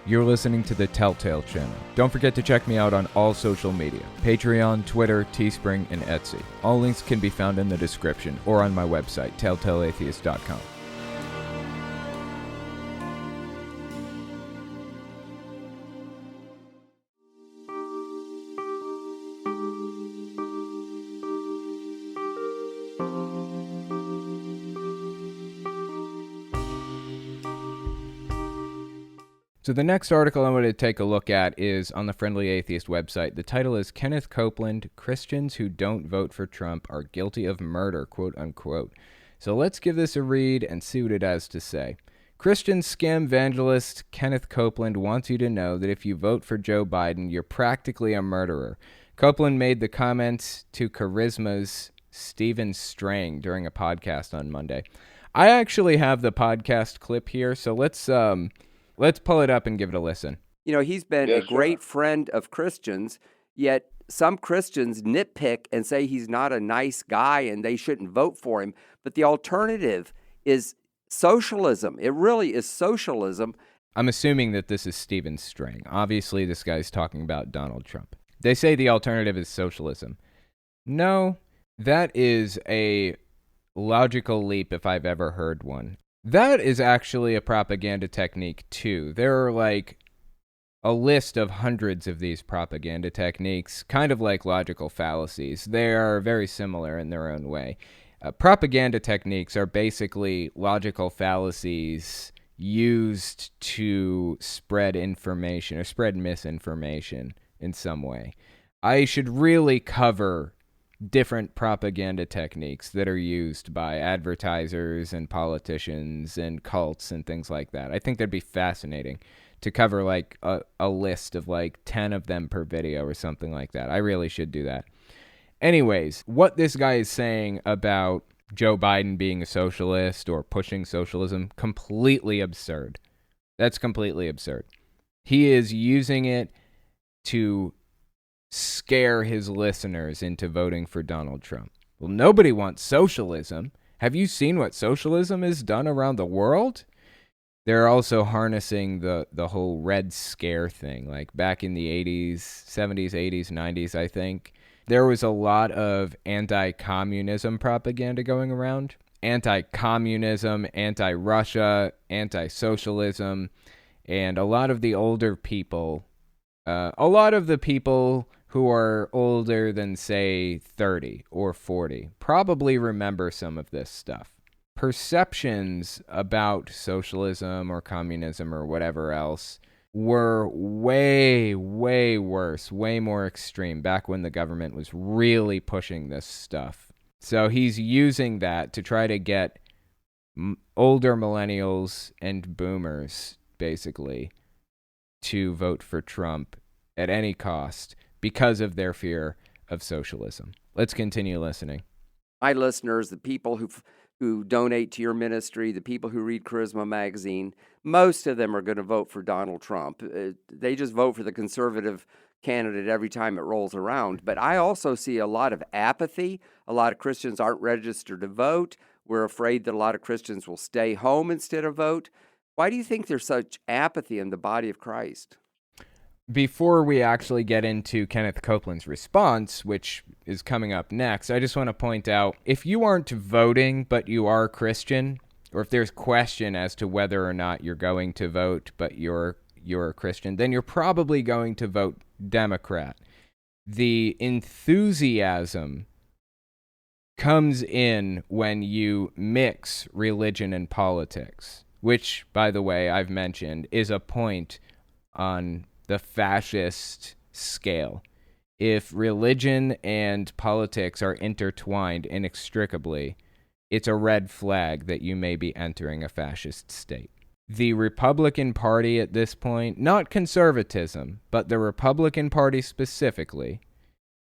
You're listening to the Telltale Channel. Don't forget to check me out on all social media: Patreon, Twitter, Teespring, and Etsy. All links can be found in the description or on my website, telltaleatheist.com. So the next article I want to take a look at is on the Friendly Atheist website. The title is Kenneth Copeland, Christians Who Don't Vote for Trump Are Guilty of Murder, quote unquote. So let's give this a read and see what it has to say. Christian scam evangelist Kenneth Copeland wants you to know that if you vote for Joe Biden, you're practically a murderer. Copeland made the comments to Charisma's Stephen Strang during a podcast on Monday. I actually have the podcast clip here, so let's pull it up and give it a listen. You know, he's been a great friend of Christians, yet some Christians nitpick and say he's not a nice guy and they shouldn't vote for him. But the alternative is socialism. It really is socialism. I'm assuming that this is Stephen Strang. Obviously, this guy's talking about Donald Trump. They say the alternative is socialism. No, that is a logical leap if I've ever heard one. That is actually a propaganda technique, too. There are like a list of hundreds of these propaganda techniques, kind of like logical fallacies. They are very similar in their own way. Propaganda techniques are basically logical fallacies used to spread information or spread misinformation in some way. I should really cover different propaganda techniques that are used by advertisers and politicians and cults and things like that. I think that'd be fascinating to cover like a list of like 10 of them per video or something like that. I really should do that. Anyways, what this guy is saying about Joe Biden being a socialist or pushing socialism, completely absurd. That's completely absurd. He is using it to scare his listeners into voting for Donald Trump. Well, nobody wants socialism. Have you seen what socialism has done around the world? They're also harnessing the whole Red Scare thing. Like back in the 80s, 70s, 80s, 90s, I think, there was a lot of anti-communism propaganda going around. Anti-communism, anti-Russia, anti-socialism, and a lot of the older people, who are older than, say, 30 or 40, probably remember some of this stuff. Perceptions about socialism or communism or whatever else were way, way worse, way more extreme back when the government was really pushing this stuff. So he's using that to try to get older millennials and boomers, basically, to vote for Trump at any cost because of their fear of socialism. Let's continue listening. My listeners, the people who donate to your ministry, the people who read Charisma magazine, most of them are going to vote for Donald Trump. They just vote for the conservative candidate every time it rolls around. But I also see a lot of apathy. A lot of Christians aren't registered to vote. We're afraid that a lot of Christians will stay home instead of vote. Why do you think there's such apathy in the body of Christ? Before we actually get into Kenneth Copeland's response, which is coming up next, I just want to point out, if you aren't voting but you are Christian, or if there's question as to whether or not you're going to vote but you're a Christian, then you're probably going to vote Democrat. The enthusiasm comes in when you mix religion and politics, which, by the way, I've mentioned, is a point on the fascist scale. If religion and politics are intertwined inextricably, it's a red flag that you may be entering a fascist state. The Republican Party at this point, not conservatism, but the Republican Party specifically,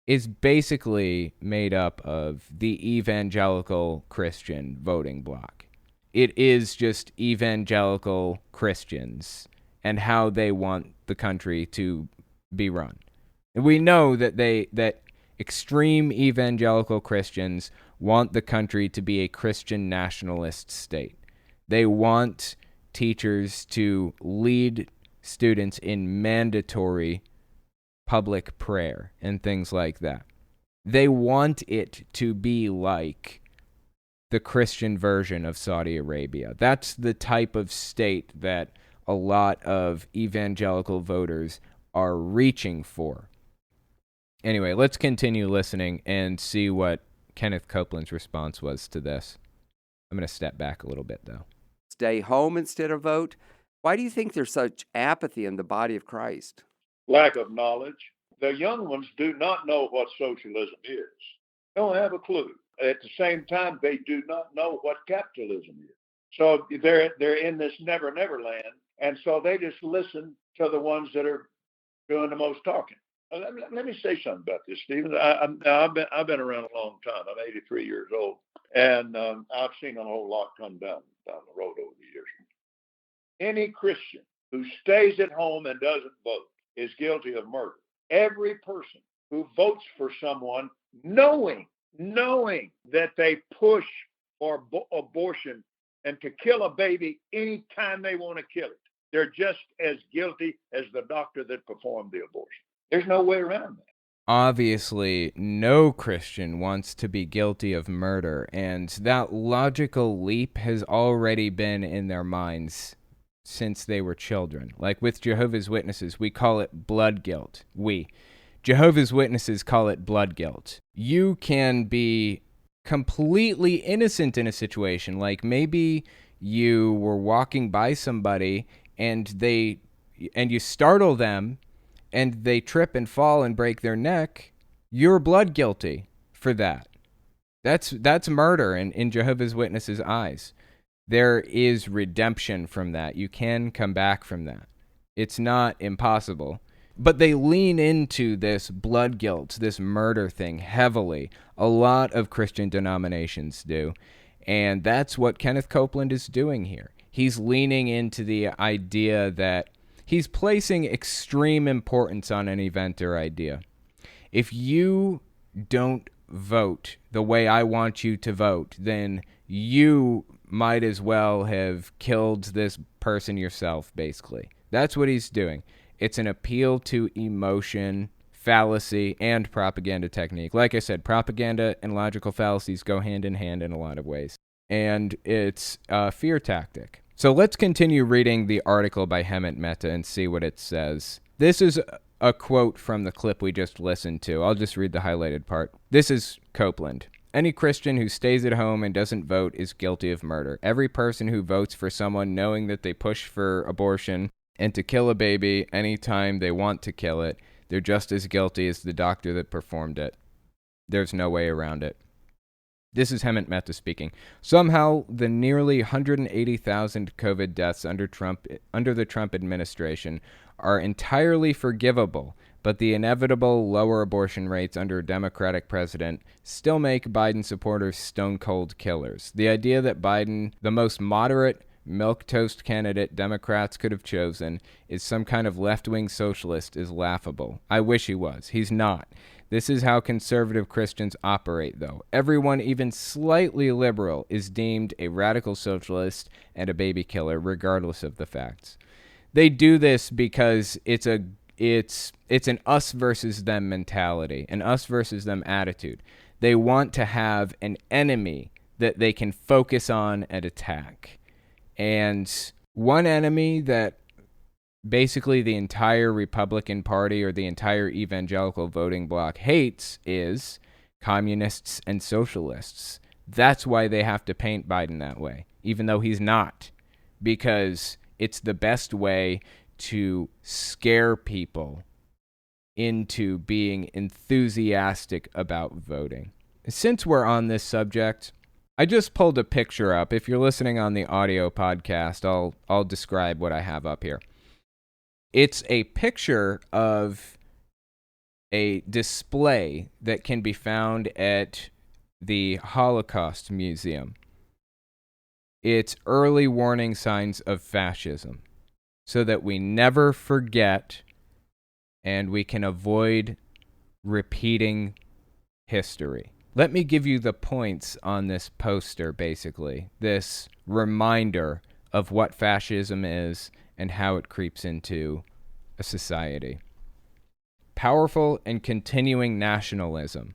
is basically made up of the evangelical Christian voting bloc. It is just evangelical Christians and how they want the country to be run. And we know that extreme evangelical Christians want the country to be a Christian nationalist state. They want teachers to lead students in mandatory public prayer and things like that. They want it to be like the Christian version of Saudi Arabia. That's the type of state that a lot of evangelical voters are reaching for. Anyway, let's continue listening and see what Kenneth Copeland's response was to this. I'm going to step back a little bit, though. Stay home instead of vote. Why do you think there's such apathy in the body of Christ? Lack of knowledge. The young ones do not know what socialism is. Don't have a clue. At the same time, they do not know what capitalism is. So they're in this never land, and so they just listen to the ones that are doing the most talking. Let me say something about this, Stephen. I've been around a long time. I'm 83 years old, and I've seen a whole lot come down the road over the years. Any Christian who stays at home and doesn't vote is guilty of murder. Every person who votes for someone knowing that they push for abortion and to kill a baby anytime they want to kill it, they're just as guilty as the doctor that performed the abortion. There's no way around that. Obviously, no Christian wants to be guilty of murder, and that logical leap has already been in their minds since they were children. Like with Jehovah's Witnesses, we call it blood guilt. Jehovah's Witnesses call it blood guilt. You can be completely innocent in a situation, like maybe you were walking by somebody and you startle them and they trip and fall and break their neck. You're blood guilty for that. That's murder in Jehovah's Witnesses' eyes. There is redemption from that. You can come back from that. It's not impossible. But they lean into this blood guilt, this murder thing heavily. A lot of Christian denominations do. And that's what Kenneth Copeland is doing here. He's leaning into the idea that he's placing extreme importance on an event or idea. If you don't vote the way I want you to vote, then you might as well have killed this person yourself, basically. That's what he's doing. It's an appeal to emotion, fallacy, and propaganda technique. Like I said, propaganda and logical fallacies go hand in hand in a lot of ways. And it's a fear tactic. So let's continue reading the article by Hemant Mehta and see what it says. This is a quote from the clip we just listened to. I'll just read the highlighted part. This is Copeland. Any Christian who stays at home and doesn't vote is guilty of murder. Every person who votes for someone knowing that they push for abortion and to kill a baby anytime they want to kill it, they're just as guilty as the doctor that performed it. There's no way around it. This is Hemant Mehta speaking. Somehow, the nearly 180,000 COVID deaths under the Trump administration are entirely forgivable, but the inevitable lower abortion rates under a Democratic president still make Biden supporters stone-cold killers. The idea that Biden, the most moderate, milquetoast candidate Democrats could have chosen, is some kind of left-wing socialist is laughable. I wish he was. He's not. This is how conservative Christians operate, though. Everyone, even slightly liberal, is deemed a radical socialist and a baby killer, regardless of the facts. They do this because it's an us versus them mentality, an us versus them attitude. They want to have an enemy that they can focus on and attack. And one enemy that basically the entire Republican Party or the entire evangelical voting bloc hates is communists and socialists. That's why they have to paint Biden that way, even though he's not, because it's the best way to scare people into being enthusiastic about voting. Since we're on this subject, I just pulled a picture up. If you're listening on the audio podcast, I'll describe what I have up here. It's a picture of a display that can be found at the Holocaust Museum. It's early warning signs of fascism, so that we never forget and we can avoid repeating history. Let me give you the points on this poster, basically. This reminder of what fascism is and how it creeps into a society. Powerful and continuing nationalism.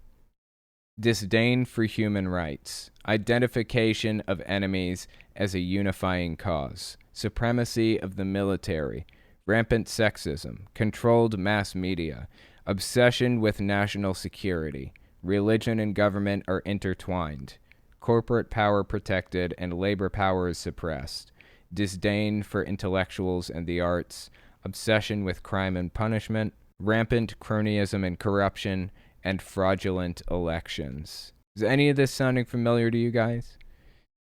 Disdain for human rights. Identification of enemies as a unifying cause. Supremacy of the military. Rampant sexism. Controlled mass media. Obsession with national security. Religion and government are intertwined. Corporate power protected and labor power is suppressed. disdain for intellectuals and the arts, obsession with crime and punishment, rampant cronyism and corruption, and fraudulent elections. Is any of this sounding familiar to you guys?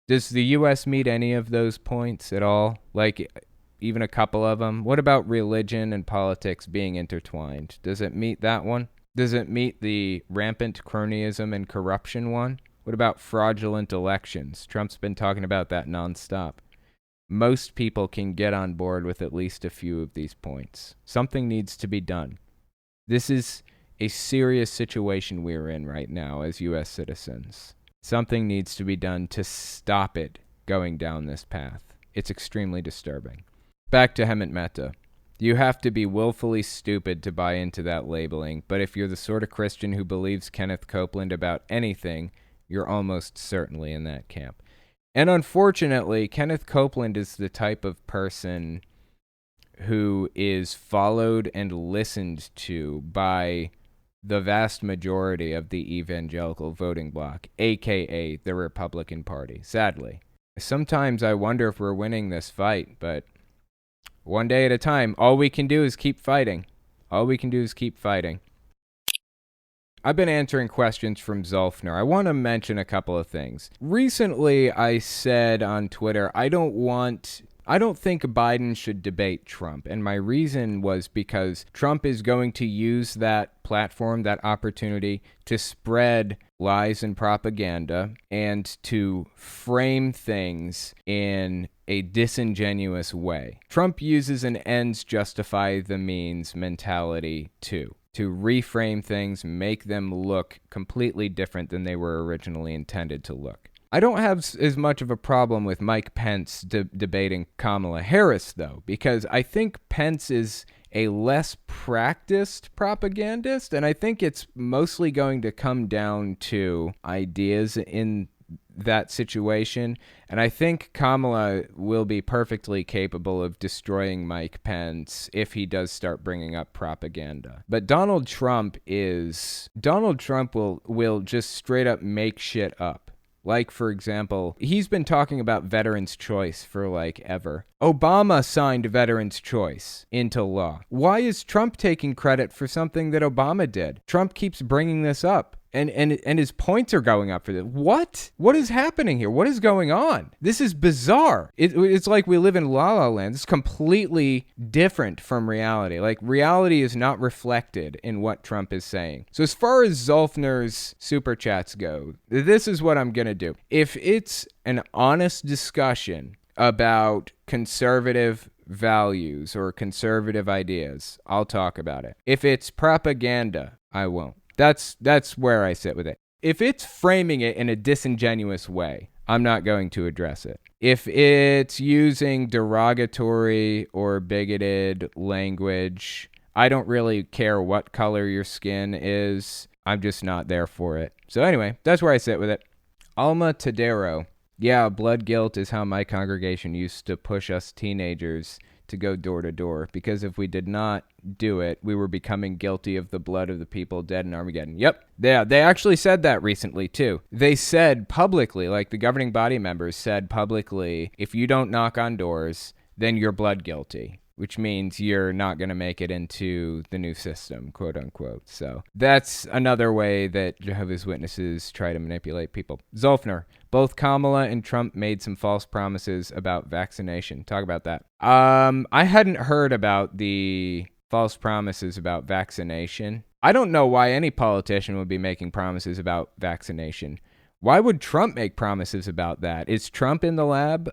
Does the U.S. meet any of those points at all? Like, even a couple of them? What about religion and politics being intertwined? Does it meet that one? Does it meet the rampant cronyism and corruption one? What about fraudulent elections? Trump's been talking about that nonstop. Most people can get on board with at least a few of these points. Something needs to be done. This is a serious situation we're in right now as U.S. citizens. Something needs to be done to stop it going down this path. It's extremely disturbing. Back to Hemant Mehta. You have to be willfully stupid to buy into that labeling, but if you're the sort of Christian who believes Kenneth Copeland about anything, you're almost certainly in that camp. And unfortunately, Kenneth Copeland is the type of person who is followed and listened to by the vast majority of the evangelical voting bloc, aka the Republican Party, sadly. Sometimes I wonder if we're winning this fight, but one day at a time. All we can do is keep fighting. All we can do is keep fighting. I've been answering questions from Zolfner. I want to mention a couple of things. Recently, I said on Twitter, I don't think Biden should debate Trump. And my reason was because Trump is going to use that platform, that opportunity, to spread lies and propaganda and to frame things in a disingenuous way. Trump uses an ends justify the means mentality too, to reframe things, make them look completely different than they were originally intended to look. I don't have as much of a problem with Mike Pence debating Kamala Harris, though, because I think Pence is a less practiced propagandist, and I think it's mostly going to come down to ideas in that situation, and I think Kamala will be perfectly capable of destroying Mike Pence if he does start bringing up propaganda. But Donald Trump will just straight up make shit up. Like, for example, he's been talking about veterans' choice for, ever. Obama signed veterans' choice into law. Why is Trump taking credit for something that Obama did? Trump keeps bringing this up. And his points are going up for this. What? What is happening here? What is going on? This is bizarre. It's like we live in La La Land. It's completely different from reality. Like, reality is not reflected in what Trump is saying. So as far as Zolfner's super chats go, this is what I'm going to do. If it's an honest discussion about conservative values or conservative ideas, I'll talk about it. If it's propaganda, I won't. That's where I sit with it. If it's framing it in a disingenuous way, I'm not going to address it. If it's using derogatory or bigoted language, I don't really care what color your skin is. I'm just not there for it. So anyway, that's where I sit with it. Alma Tadero. Yeah, blood guilt is how my congregation used to push us teenagers to go door to door, because if we did not do it, we were becoming guilty of the blood of the people dead in Armageddon. Yep. Yeah, they actually said that recently too. They said publicly, like the governing body members said publicly, if you don't knock on doors, then you're blood guilty, which means you're not going to make it into the new system, quote unquote. So that's another way that Jehovah's Witnesses try to manipulate people. Zolfner, both Kamala and Trump made some false promises about vaccination. Talk about that. I hadn't heard about the false promises about vaccination. I don't know why any politician would be making promises about vaccination. Why would Trump make promises about that? Is Trump in the lab,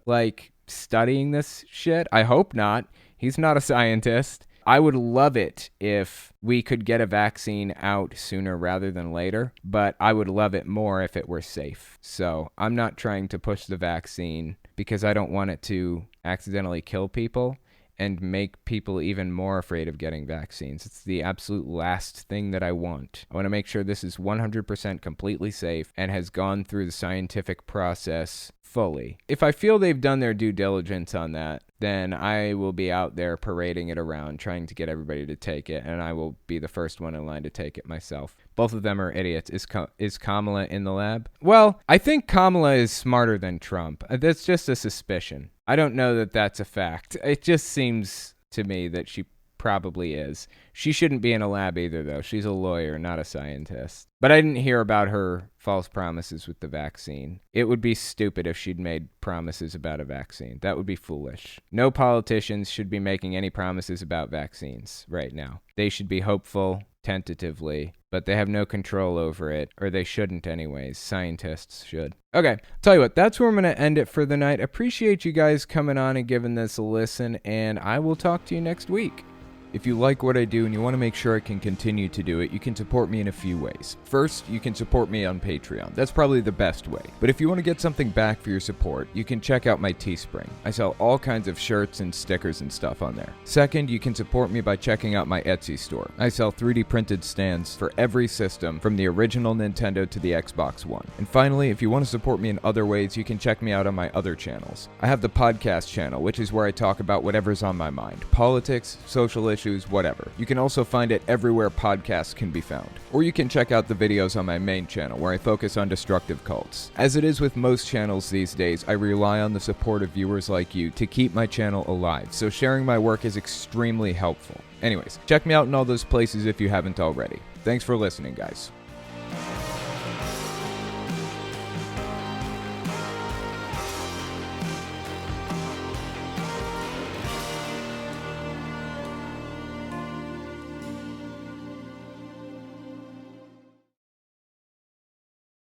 studying this shit? I hope not. He's not a scientist. I would love it if we could get a vaccine out sooner rather than later, but I would love it more if it were safe. So I'm not trying to push the vaccine because I don't want it to accidentally kill people and make people even more afraid of getting vaccines. It's the absolute last thing that I want. I want to make sure this is 100% completely safe and has gone through the scientific process fully. If I feel they've done their due diligence on that, then I will be out there parading it around, trying to get everybody to take it, and I will be the first one in line to take it myself. Both of them are idiots. Is Kamala in the lab? Well, I think Kamala is smarter than Trump. That's just a suspicion. I don't know that that's a fact. It just seems to me that she probably is. She shouldn't be in a lab either, though. She's a lawyer, not a scientist. But I didn't hear about her false promises with the vaccine. It would be stupid if she'd made promises about a vaccine. That would be foolish. No politicians should be making any promises about vaccines right now. They should be hopeful, tentatively, but they have no control over it, or they shouldn't anyways. Scientists should. Okay, tell you what, that's where I'm going to end it for the night. Appreciate you guys coming on and giving this a listen, and I will talk to you next week. If you like what I do and you want to make sure I can continue to do it, you can support me in a few ways. First, you can support me on Patreon. That's probably the best way. But if you want to get something back for your support, you can check out my Teespring. I sell all kinds of shirts and stickers and stuff on there. Second, you can support me by checking out my Etsy store. I sell 3D printed stands for every system, from the original Nintendo to the Xbox One. And finally, if you want to support me in other ways, you can check me out on my other channels. I have the podcast channel, which is where I talk about whatever's on my mind. Politics, social issues, whatever. You can also find it everywhere podcasts can be found. Or you can check out the videos on my main channel where I focus on destructive cults. As it is with most channels these days, I rely on the support of viewers like you to keep my channel alive, so sharing my work is extremely helpful. Anyways, check me out in all those places if you haven't already. Thanks for listening, guys.